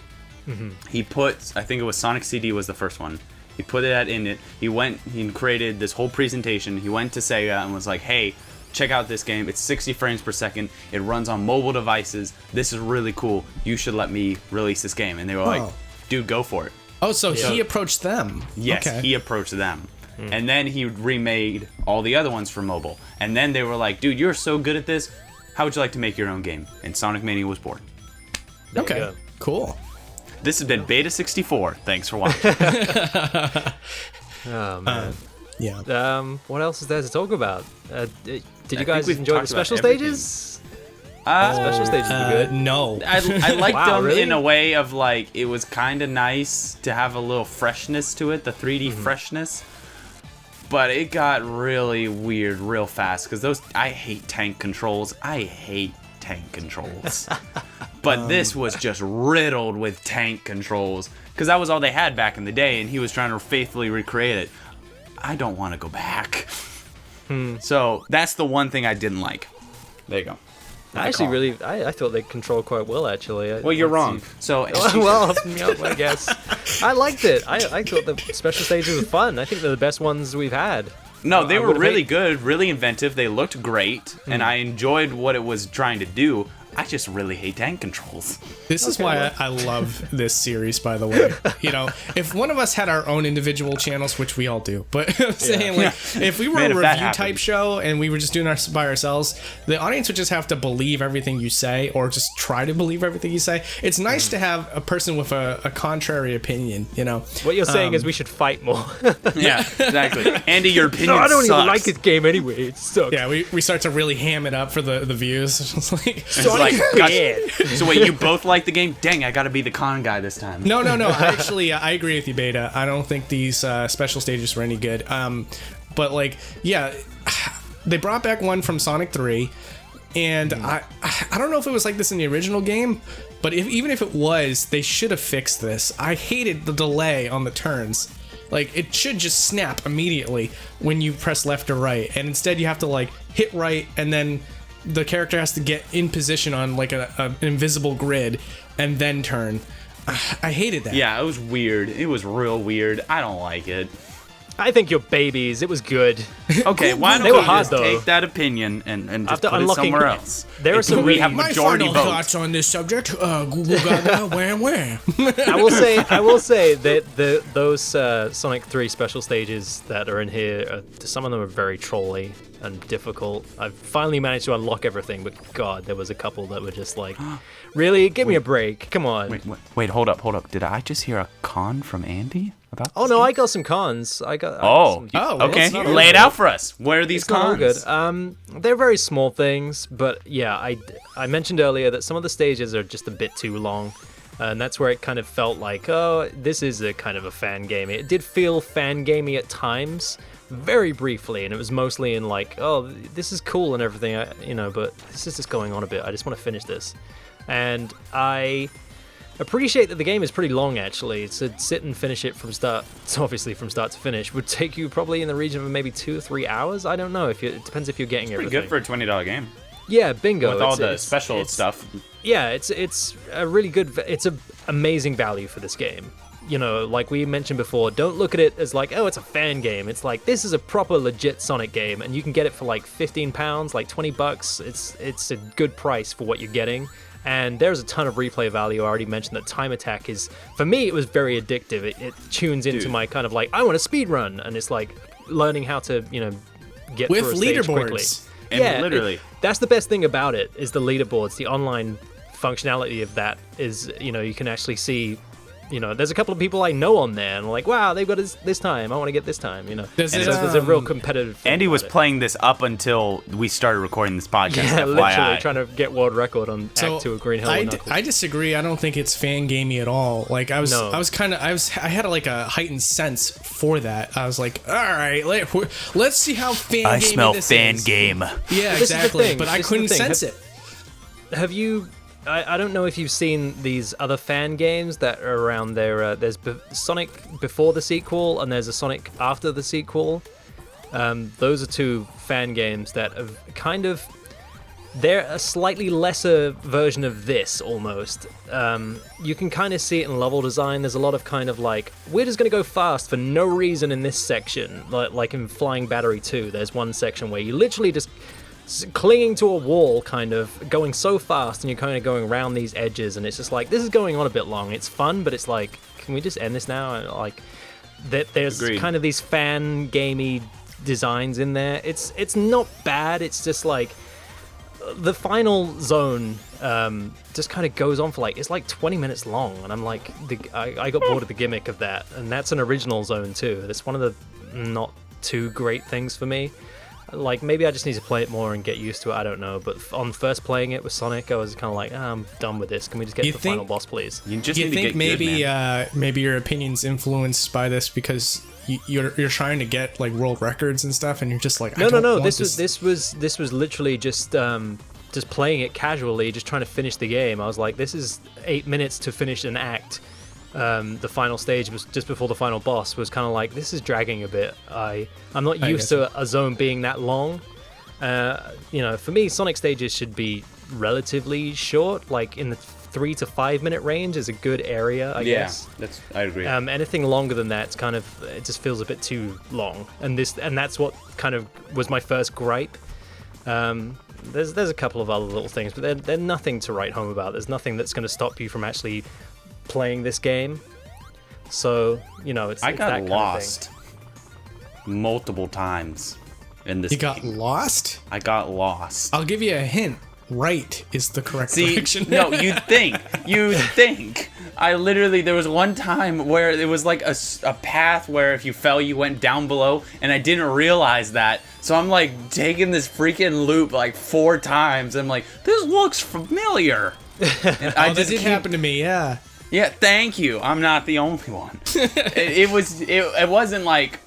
Mm-hmm. He put, I think it was Sonic CD was the first one. He put that in it. He created this whole presentation. He went to Sega and was like, hey, check out this game. It's 60 frames per second. It runs on mobile devices. This is really cool. You should let me release this game. And they were like, dude, go for it. Oh, so he approached them. Yes, okay. he approached them. And then he remade all the other ones for mobile. And then they were like, dude, you're so good at this. How would you like to make your own game? And Sonic Mania was born. There you Okay, go. cool. This has been Beta 64. Thanks for watching. Oh man. Yeah. What else is there to talk about? Did you think guys we've enjoy the talked about special everything. stages? Special stages were good. No. I liked Wow, them really? in a way of like, it was kind of nice to have a little freshness to it, the 3D freshness. But it got really weird real fast because I hate tank controls. I hate tank controls. But this was just riddled with tank controls because that was all they had back in the day, and he was trying to faithfully recreate it. I don't want to go back. So that's the one thing I didn't like. There you go. I thought they controlled quite well actually. Well, you're wrong. So Well, I guess I liked it. I thought the special stages were fun. I think they're the best ones we've had. no, they I were would've really hate- good, really inventive. They looked great, and I enjoyed what it was trying to do. I just really hate tank controls. This is why I love this series, by the way. You know, if one of us had our own individual channels, which we all do, but I'm saying, like, if we were Man, a if that review type happened. show and we were just doing ours by ourselves, the audience would just have to believe everything you say or just try to believe everything you say. It's nice to have a person with a contrary opinion, you know? What you're saying is we should fight more. Yeah, exactly. Andy, your opinion No, I don't sucks. even like this game anyway. It sucks. Yeah, we start to really ham it up for the views. It's like, It's like, bad. so wait, you both like the game? Dang, I gotta be the con guy this time. No. I agree with you, Beta. I don't think these special stages were any good. But like, yeah, they brought back one from Sonic 3, and I don't know if it was like this in the original game, but even if it was, they should have fixed this. I hated the delay on the turns. Like, it should just snap immediately when you press left or right, and instead you have to like hit right, and then the character has to get in position on like an invisible grid and then turn. I hated that. Yeah, it was weird. It was real weird. I don't like it. I think you're babies. It was good. Okay, why don't They were we hard, just though. take that opinion and just After put it unlocking- somewhere else? There are some we really- have My majority final vote. thoughts on this subject, Google Gaga, wham wham. I will say that those Sonic 3 special stages that are in here, some of them are very trolly and difficult. I've finally managed to unlock everything, but God, there was a couple that were just like, really, give me a break. Come on. Wait, hold up. Did I just hear a con from Andy about Oh this no, game? I got some cons. I got Oh, some, okay. it's not all Lay it good. out for us. Where are these It's not all cons? good. They're very small things, but yeah, I mentioned earlier that some of the stages are just a bit too long, and that's where it kind of felt like, oh, this is a kind of a fan game. It did feel fan gamey at times, very briefly, and it was mostly in like, oh, this is cool and everything, but this is just going on a bit. I just want to finish this, and I appreciate that the game is pretty long actually. To sit and finish it from start, so obviously from start to finish, would take you probably in the region of maybe 2 or 3 hours. I don't know it depends if you're getting Pretty everything. good for a $20 game. Yeah, bingo. With all the It's- special it's- stuff. Yeah, it's a really good. It's a amazing value for this game. You know, like we mentioned before, don't look at it as like, oh, it's a fan game. It's like, this is a proper legit Sonic game, and you can get it for like £15, like $20. It's a good price for what you're getting. And there's a ton of replay value. I already mentioned that Time Attack is, for me, it was very addictive. It tunes into Dude. my kind of like, I want to speed run, and it's like learning how to, get With through a stage quickly. leaderboards. And literally. That's the best thing about it is the leaderboards. The online functionality of that is, you can actually see there's a couple of people I know on there, and I'm like, wow, they've got this time. I want to get this time. Does And it, so there's a real competitive. feel Andy was about it. playing this up until we started recording this podcast. Yeah, FYI. literally trying to get world record on Act 2 of Green Hill. I disagree. I don't think it's fan gamey at all. Like I No. had like a heightened sense for that. I was like, all right, let's see how fan gamey this is. game. Yeah, This is the exactly. thing. But I This is the couldn't thing. sense it. Have you? I don't know if you've seen these other fan games that are around there. There's Sonic before the sequel, and there's a Sonic after the sequel. Those are two fan games that have kind of. They're a slightly lesser version of this, almost. You can kind of see it in level design. There's a lot of kind of like, we're just going to go fast for no reason in this section. Like in Flying Battery 2, there's one section where you literally just clinging to a wall, kind of going so fast, and you're kind of going around these edges, and it's just like, this is going on a bit long. It's fun, but it's like, can we just end this now? And like, there's Agreed. kind of these fan gamey designs in there. It's not bad. It's just like the final zone just kind of goes on for it's like 20 minutes long, and I'm like, I got bored of the gimmick of that, and that's an original zone too. That's one of the not too great things for me. Like, maybe I just need to play it more and get used to it, I don't know. But on first playing it with Sonic, I was kind of like, I'm done with this. Can we just get to the final boss, please? You just Do you need to think get maybe good, man. maybe your opinion's influenced by this because you're trying to get like world records and stuff, and you're just like, No. This was literally just playing it casually, just trying to finish the game. I was like, this is 8 minutes to finish an act. The final stage was just before the final boss. Was kind of like, this is dragging a bit. I'm not used to a zone being that long. For me, Sonic stages should be relatively short, like in the 3 to 5 minute range is a good area, I guess. I agree. Anything longer than that, it just feels a bit too long. And that's what kind of was my first gripe. There's a couple of other little things, but they're nothing to write home about. There's nothing that's going to stop you from actually playing this game. So, I got lost multiple times in this You got game. lost? I got lost. I'll give you a hint. Right is the correct direction. No, you'd think. I literally, there was one time where it was like a path where if you fell, you went down below, and I didn't realize that. So I'm like taking this freaking loop like 4 times. I'm like, this looks familiar. And That did happen to me, yeah. Yeah, thank you. I'm not the only one. It wasn't like,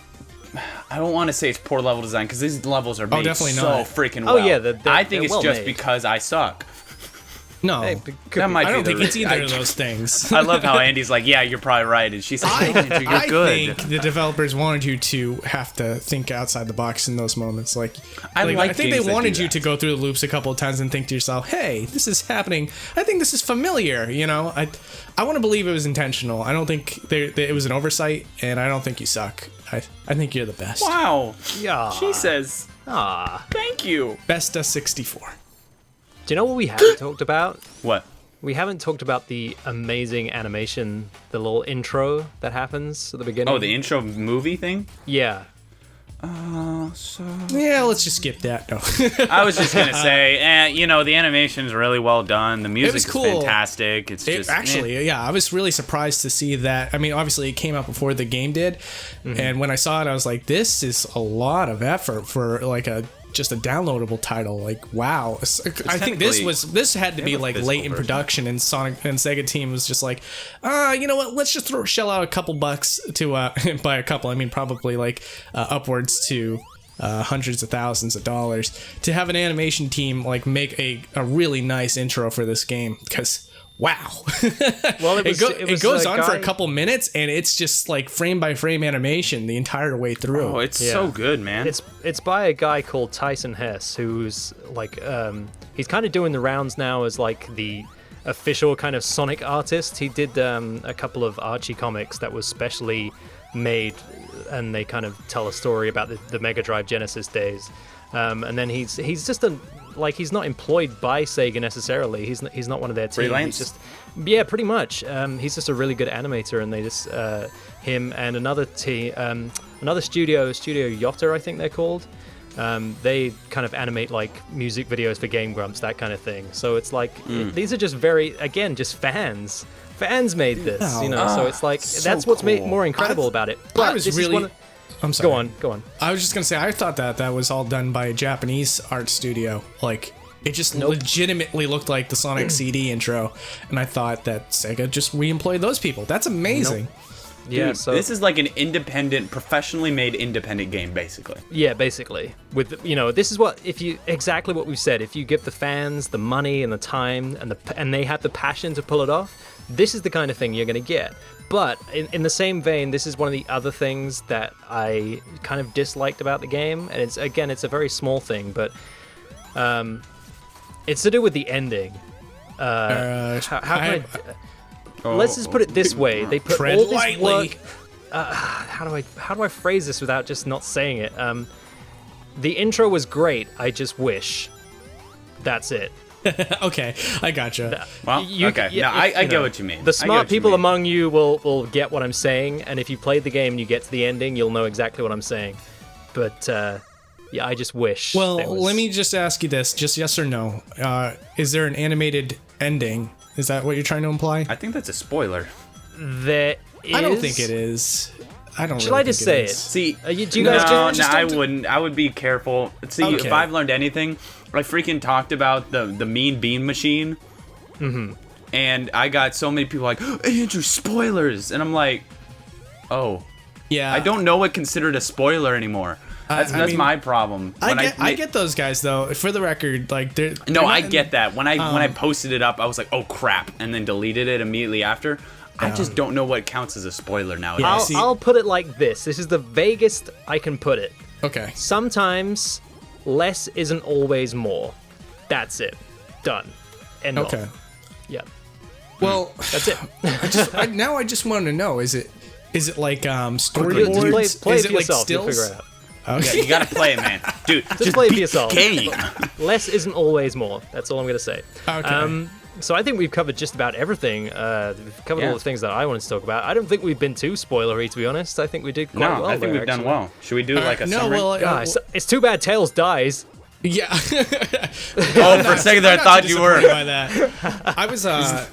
I don't want to say it's poor level design because these levels are made definitely so not. freaking Oh, well. yeah, I think they're it's well just made. because I suck. No, Hey, That might I be don't the think it's re- either of those things. I love how Andy's like, yeah, you're probably right, and she's like, Andrew, you're I good. think the developers wanted you to have to think outside the box in those moments. I think games they that wanted do you that. to go through the loops a couple of times and think to yourself, "Hey, this is happening. I think this is familiar." I want to believe it was intentional. I don't think it was an oversight, and I don't think you suck. I think you're the best. Wow. Yeah. She says, Ah. thank you. Best of 64. Do you know what we haven't talked about? What? We haven't talked about the amazing animation, the little intro that happens at the beginning. Oh, the intro movie thing? Yeah. Yeah, let's just skip that. No. I was just gonna say, the animation's really well done. The music was is cool. fantastic. It's just Yeah, I was really surprised to see that. I mean, obviously, it came out before the game did, and when I saw it, I was like, "This is a lot of effort for like just a downloadable title." Like, wow! I think this had to be have a like physical late in version. production, and Sonic and Sega team was just like, you know what? Let's just shell out a couple bucks to by a couple, I mean probably like upwards to. Hundreds of thousands of dollars to have an animation team like make a really nice intro for this game, because wow. Well, it goes on for a couple minutes, and it's just like frame by frame animation the entire way through. Oh, it's so good, man. It's by a guy called Tyson Hess, who's like he's kind of doing the rounds now as like the official kind of Sonic artist. He did a couple of Archie comics that was specially made, and they kind of tell a story about the Mega Drive Genesis days. And then he's just he's not employed by Sega necessarily. He's not one of their team. Freelance? He's just pretty much. He's just a really good animator, and they just him and another team, another Studio Yotta, I think they're called. They kind of animate like music videos for Game Grumps, that kind of thing. So it's like these are just just fans. fans made this, you know. So it's like so that's what's cool. more incredible about it. But I was this is really. one of- I'm sorry. Go on. I was just gonna say I thought that was all done by a Japanese art studio. Like it just legitimately looked like the Sonic CD intro, and I thought that Sega just re-employed those people. That's amazing. Yeah, Dude, so this is like an independent, professionally made independent game, basically. yeah, basically, with this is what exactly what we've said. If you give the fans the money and the time and they have the passion to pull it off, this is the kind of thing you're going to get. But in the same vein, this is one of the other things that I kind of disliked about the game, and it's a very small thing, but it's to do with the ending. How can let's just put it this way: they put Tread all this lightly. work. How do I phrase this without just not saying it? The intro was great. I just wish. That's it. Okay, I gotcha. Well, okay. No, I get what you mean. The I smart get what you people mean. among you will get what I'm saying, and if you played the game and you get to the ending, you'll know exactly what I'm saying. But yeah, I just wish. Well, there was- let me just ask you this: just yes or no? Is there an animated ending? Is that what you're trying to imply? I think that's a spoiler. There is. I don't think it is. I don't. Shall really I just think say it? is. See, do you guys no, just I don't do- wouldn't. I would be careful. See, Okay. if I've learned anything, I freaking talked about the mean bean machine, and I got so many people like, Andrew, spoilers, and I'm like, oh, Yeah, I don't know what considered a spoiler anymore. That's I mean, my problem. When I get those guys though. For the record, like they're No, they're I not in- get that. When I posted it up, I was like, "Oh crap!" and then deleted it immediately after. I just don't know what counts as a spoiler nowadays. Yeah, I'll, see- I'll put it like this. This is the vaguest I can put it. Okay. Sometimes less isn't always more. That's it. Done. End of. Okay. Yeah. Well, That's it. now I just want to know: is it like Just storyboards? play Is it it for like yourself. You'll stills? figure it out. Okay. Yeah, you gotta play it, man, dude. Just play it for beat yourself. the game. Less isn't always more. That's all I'm going to say. Okay. So I think we've covered just about everything. We've covered Yeah. all the things that I wanted to talk about. I don't think we've been too spoilery, to be honest. I think we did quite No, well I think there, we've done actually. well. Should we do like a no, summary? well, Guys, it's too bad Tails dies. yeah. Oh, for a second there, I I'm not thought too you were. disappointed by that. I was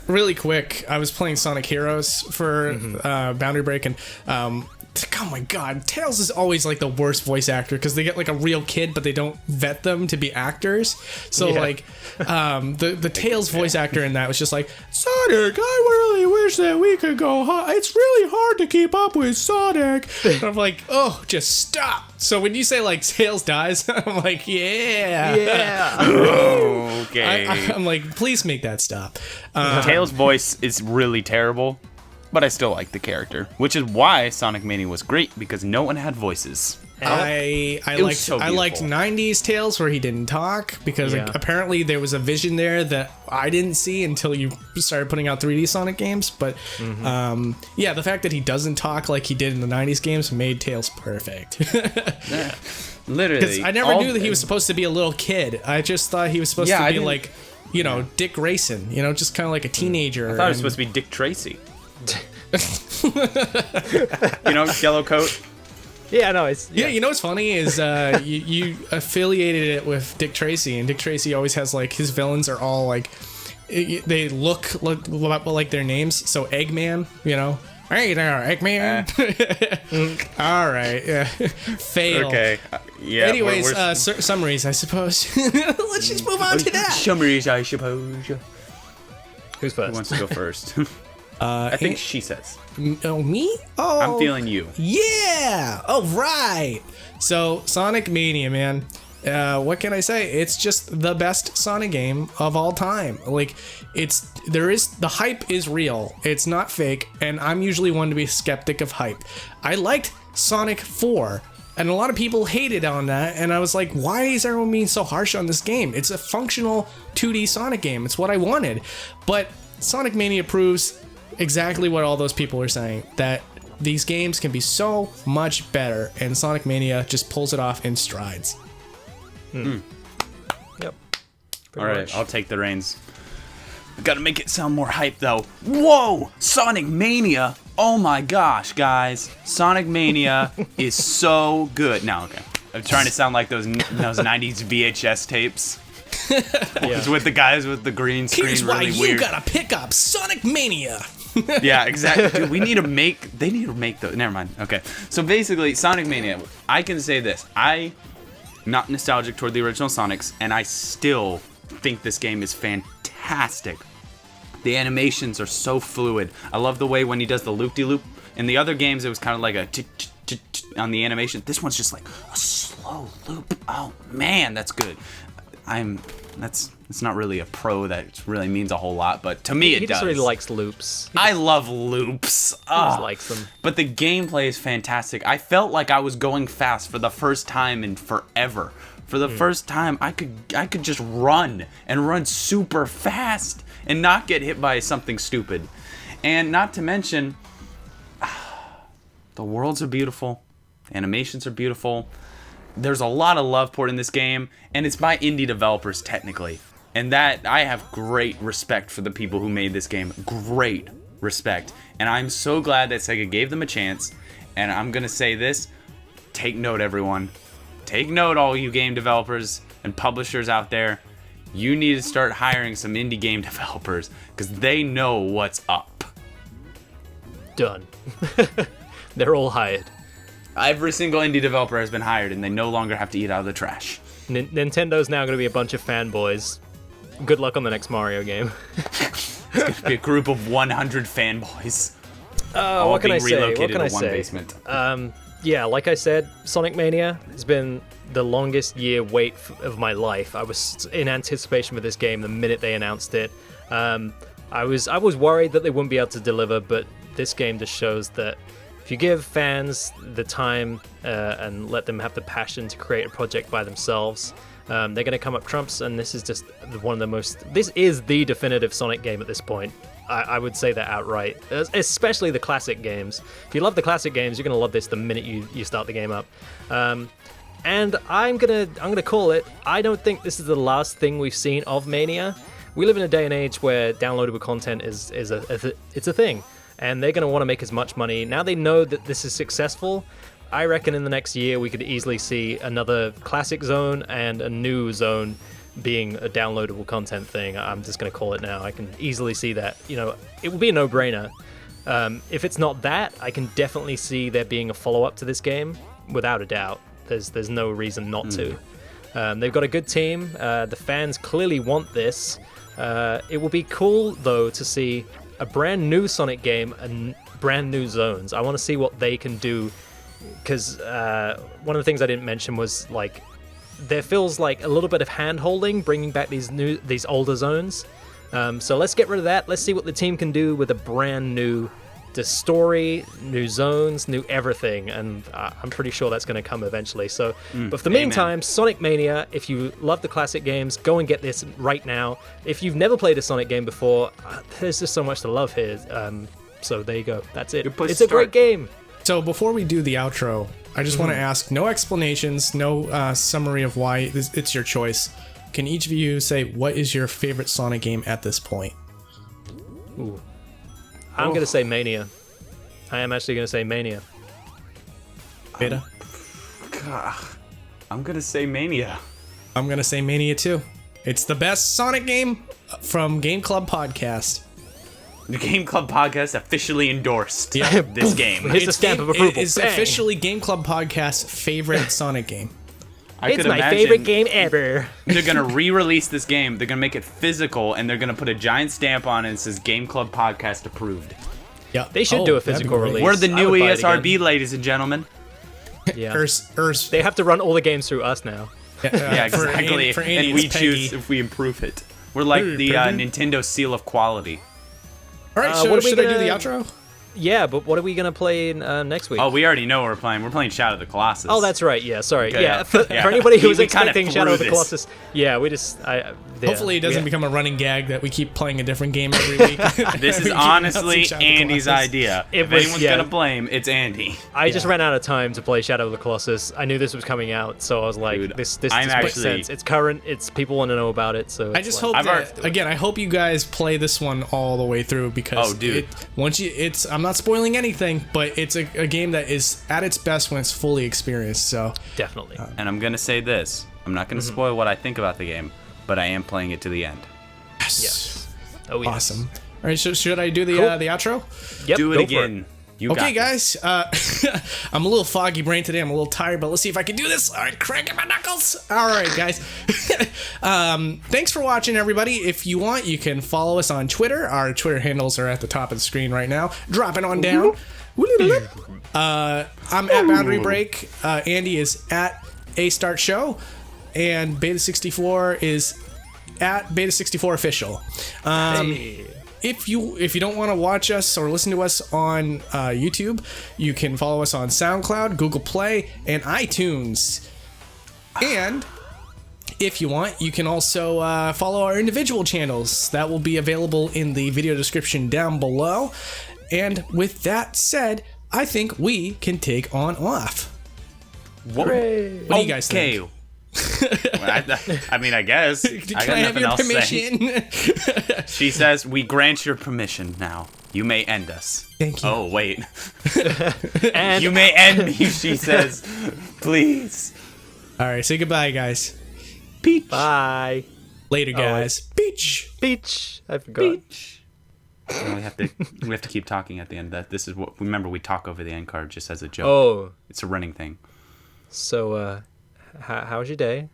really quick. I was playing Sonic Heroes for Boundary Break, and oh my god, Tails is always like the worst voice actor because they get like a real kid, but they don't vet them to be actors. So Yeah. like, the Tails voice actor in that was just like, Sonic, I really wish that we could go. It's really hard to keep up with Sonic. And I'm like, oh, just stop. So when you say like Tails dies, I'm like, yeah. Okay. I'm like, please make that stop. Tails' voice is really terrible, but I still like the character, which is why Sonic Mania was great because no one had voices. I was liked so I liked beautiful. 90s Tails where he didn't talk because like, Yeah. apparently there was a vision there that I didn't see until you started putting out 3D Sonic games. But yeah, the fact that he doesn't talk like he did in the 90s games made Tails perfect. Literally, I never knew that he was supposed to be a little kid. I just thought he was supposed Yeah, to I be didn't- like, Dick Grayson, just kind of like a teenager. I thought it was supposed to be Dick Tracy. Yellow coat. Yeah, no, it's Yeah, what's funny is you affiliated it with Dick Tracy, and Dick Tracy always has like his villains are all like they look like their names. So Eggman, hey there, Eggman. All right, yeah. Fail. Okay. Yeah. Anyways, summaries, I suppose. Let's just move on to that. Summaries, I suppose. Who Who's first? wants to go first? I think she says. Oh, me? Oh, I'm feeling you. Yeah. All right. So Sonic Mania, man. What can I say? It's just the best Sonic game of all time. Like, the hype is real. It's not fake, and I'm usually one to be skeptic of hype. I liked Sonic 4, and a lot of people hated on that, and I was like, why is everyone being so harsh on this game? It's a functional 2D Sonic game. It's what I wanted. But Sonic Mania proves exactly what all those people are saying, that these games can be so much better, and Sonic Mania just pulls it off in strides. Yep. All Pretty right, much. I'll take the reins. I gotta make it sound more hype though. Whoa! Sonic Mania! Oh my gosh, guys! Sonic Mania is so good. No, okay. I'm trying to sound like those 90s VHS tapes. Yeah. It's with the guys with the green screen, Here's why really you weird. gotta pick up Sonic Mania. Yeah, exactly. Dude, they need to make those. Never mind. Okay. So basically, Sonic Mania, I can say this. Not nostalgic toward the original Sonics, and I still think this game is fantastic. The animations are so fluid. I love the way when he does the loop-de-loop. In the other games, it was kind of like a on the animation. This one's just like a slow loop. Oh man, that's good. It's not really a pro that really means a whole lot, but to me it does. He just really likes loops. I love loops. He just likes them. But the gameplay is fantastic. I felt like I was going fast for the first time in forever. For the first time, I could just run and run super fast and not get hit by something stupid. And not to mention, the worlds are beautiful. Animations are beautiful. There's a lot of love poured in this game, and it's by indie developers technically. And that, I have great respect for the people who made this game. Great respect. And I'm so glad that Sega gave them a chance. And I'm going to say this, take note everyone. Take note all you game developers and publishers out there. You need to start hiring some indie game developers, because they know what's up. Done. They're all hired. Every single indie developer has been hired, and they no longer have to eat out of the trash. Nintendo's now going to be a bunch of fanboys. Good luck on the next Mario game. It's going to be a group of 100 fanboys. All what can I being say? relocated What can I to one say? basement. Yeah, like I said, Sonic Mania has been the longest year wait of my life. I was in anticipation for this game the minute they announced it. I was worried that they wouldn't be able to deliver, but this game just shows that if you give fans the time and let them have the passion to create a project by themselves, they're going to come up trumps, and this is just one of the most... This is the definitive Sonic game at this point. I would say that outright, especially the classic games. If you love the classic games, you're going to love this the minute you start the game up. And I'm gonna call it. I don't think this is the last thing we've seen of Mania. We live in a day and age where downloadable content is a thing, and they're gonna want to make as much money. Now they know that this is successful. I reckon in the next year we could easily see another classic zone and a new zone being a downloadable content thing. I'm just gonna call it now. I can easily see that. You know, it will be a no-brainer. If it's not that, I can definitely see there being a follow-up to this game, without a doubt. There's no reason not to. They've got a good team. The fans clearly want this. It will be cool, though, to see a brand new Sonic game and brand new zones. I want to see what they can do, because one of the things I didn't mention was, like, there feels like a little bit of hand-holding bringing back these older zones. So let's get rid of that. Let's see what the team can do with a brand new story, new zones, new everything, and I'm pretty sure that's going to come eventually. So, but for the meantime, Sonic Mania, if you love the classic games, go and get this right now. If you've never played a Sonic game before, there's just so much to love here. So there you go. That's it. It's a great game. So before we do the outro, I just want to ask, no explanations, no summary of why it's your choice. Can each of you say what is your favorite Sonic game at this point? Ooh. I'm going to say Mania. I am actually going to say Mania. Beta? I'm going to say Mania. I'm going to say Mania too. It's the best Sonic game from Game Club Podcast. The Game Club Podcast officially endorsed Yeah. this game. Here's a stamp of approval. It's Bang. officially Game Club Podcast's favorite Sonic game. I It's could my imagine favorite game ever. They're going to re-release this game. They're going to make it physical, and they're going to put a giant stamp on it and it says Game Club Podcast approved. Yeah, They should do a physical release. We're the I new would buy it ESRB, again. ladies and gentlemen. Yeah. They have to run all the games through us now. Yeah, exactly. For Andy, and we it's choose Peggy. if we improve it. We're like Hey, the Peggy. Nintendo seal of quality. All right, what are we should I do the gonna- outro? Yeah, but what are we going to play next week? Oh, we already know what we're playing. We're playing Shadow of the Colossus. Oh, that's right. Yeah, sorry. Okay, yeah, yeah. for Yeah. anybody who was We kinda expecting Shadow of the threw this. Colossus, yeah, we just... Hopefully it doesn't become a running gag that we keep playing a different game every week. This We is keep honestly announcing Shadow of the Andy's Colossus. idea. It If was- anyone's yeah. gonna blame, it's Andy. I just ran out of time to play Shadow of the Colossus. I knew this was coming out, so I was like, Dude, this I'm makes actually- sense. It's current. It's people want to know about it. So I it's just like- hope I've that, again, I hope you guys play this one all the way through because Oh, dude. I'm not spoiling anything, but it's a game that is at its best when it's fully experienced. So definitely. And I'm gonna say this. I'm not gonna spoil what I think about the game, but I am playing it to the end. yes. Oh, yes. Awesome. All right, should I do the outro? Yep, Do it go for again. You Okay, got this. guys. I'm a little foggy brain today. I'm a little tired, but let's see if I can do this. All right, cracking my knuckles. All right, guys. Thanks for watching, everybody. If you want, you can follow us on Twitter. Our Twitter handles are at the top of the screen right now. Drop it on down. I'm at Boundary Break. Andy is at a+start show, and Beta64 is at Beta64 official. If you don't want to watch us or listen to us on YouTube, you can follow us on SoundCloud, Google Play, and iTunes. And if you want, you can also follow our individual channels. That will be available in the video description down below. And with that said, I think we can take on off. What What do you guys think? Well, I mean, I guess. I got Can I have nothing your else to say. permission? She says, we grant your permission now. You may end us. Thank you. Oh, wait. And You may end me, she says. Please. All right, say goodbye, guys. Peach. bye. Later, guys. Beach. Beach. I forgot. Peach. No, we have to keep talking at the end. This is what. Remember, we talk over the end card just as a joke. Oh, It's a running thing. so how was your day?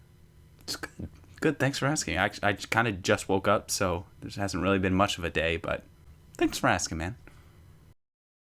It's good. Good. Thanks for asking. I kind of just woke up, so there hasn't really been much of a day, but thanks for asking, man.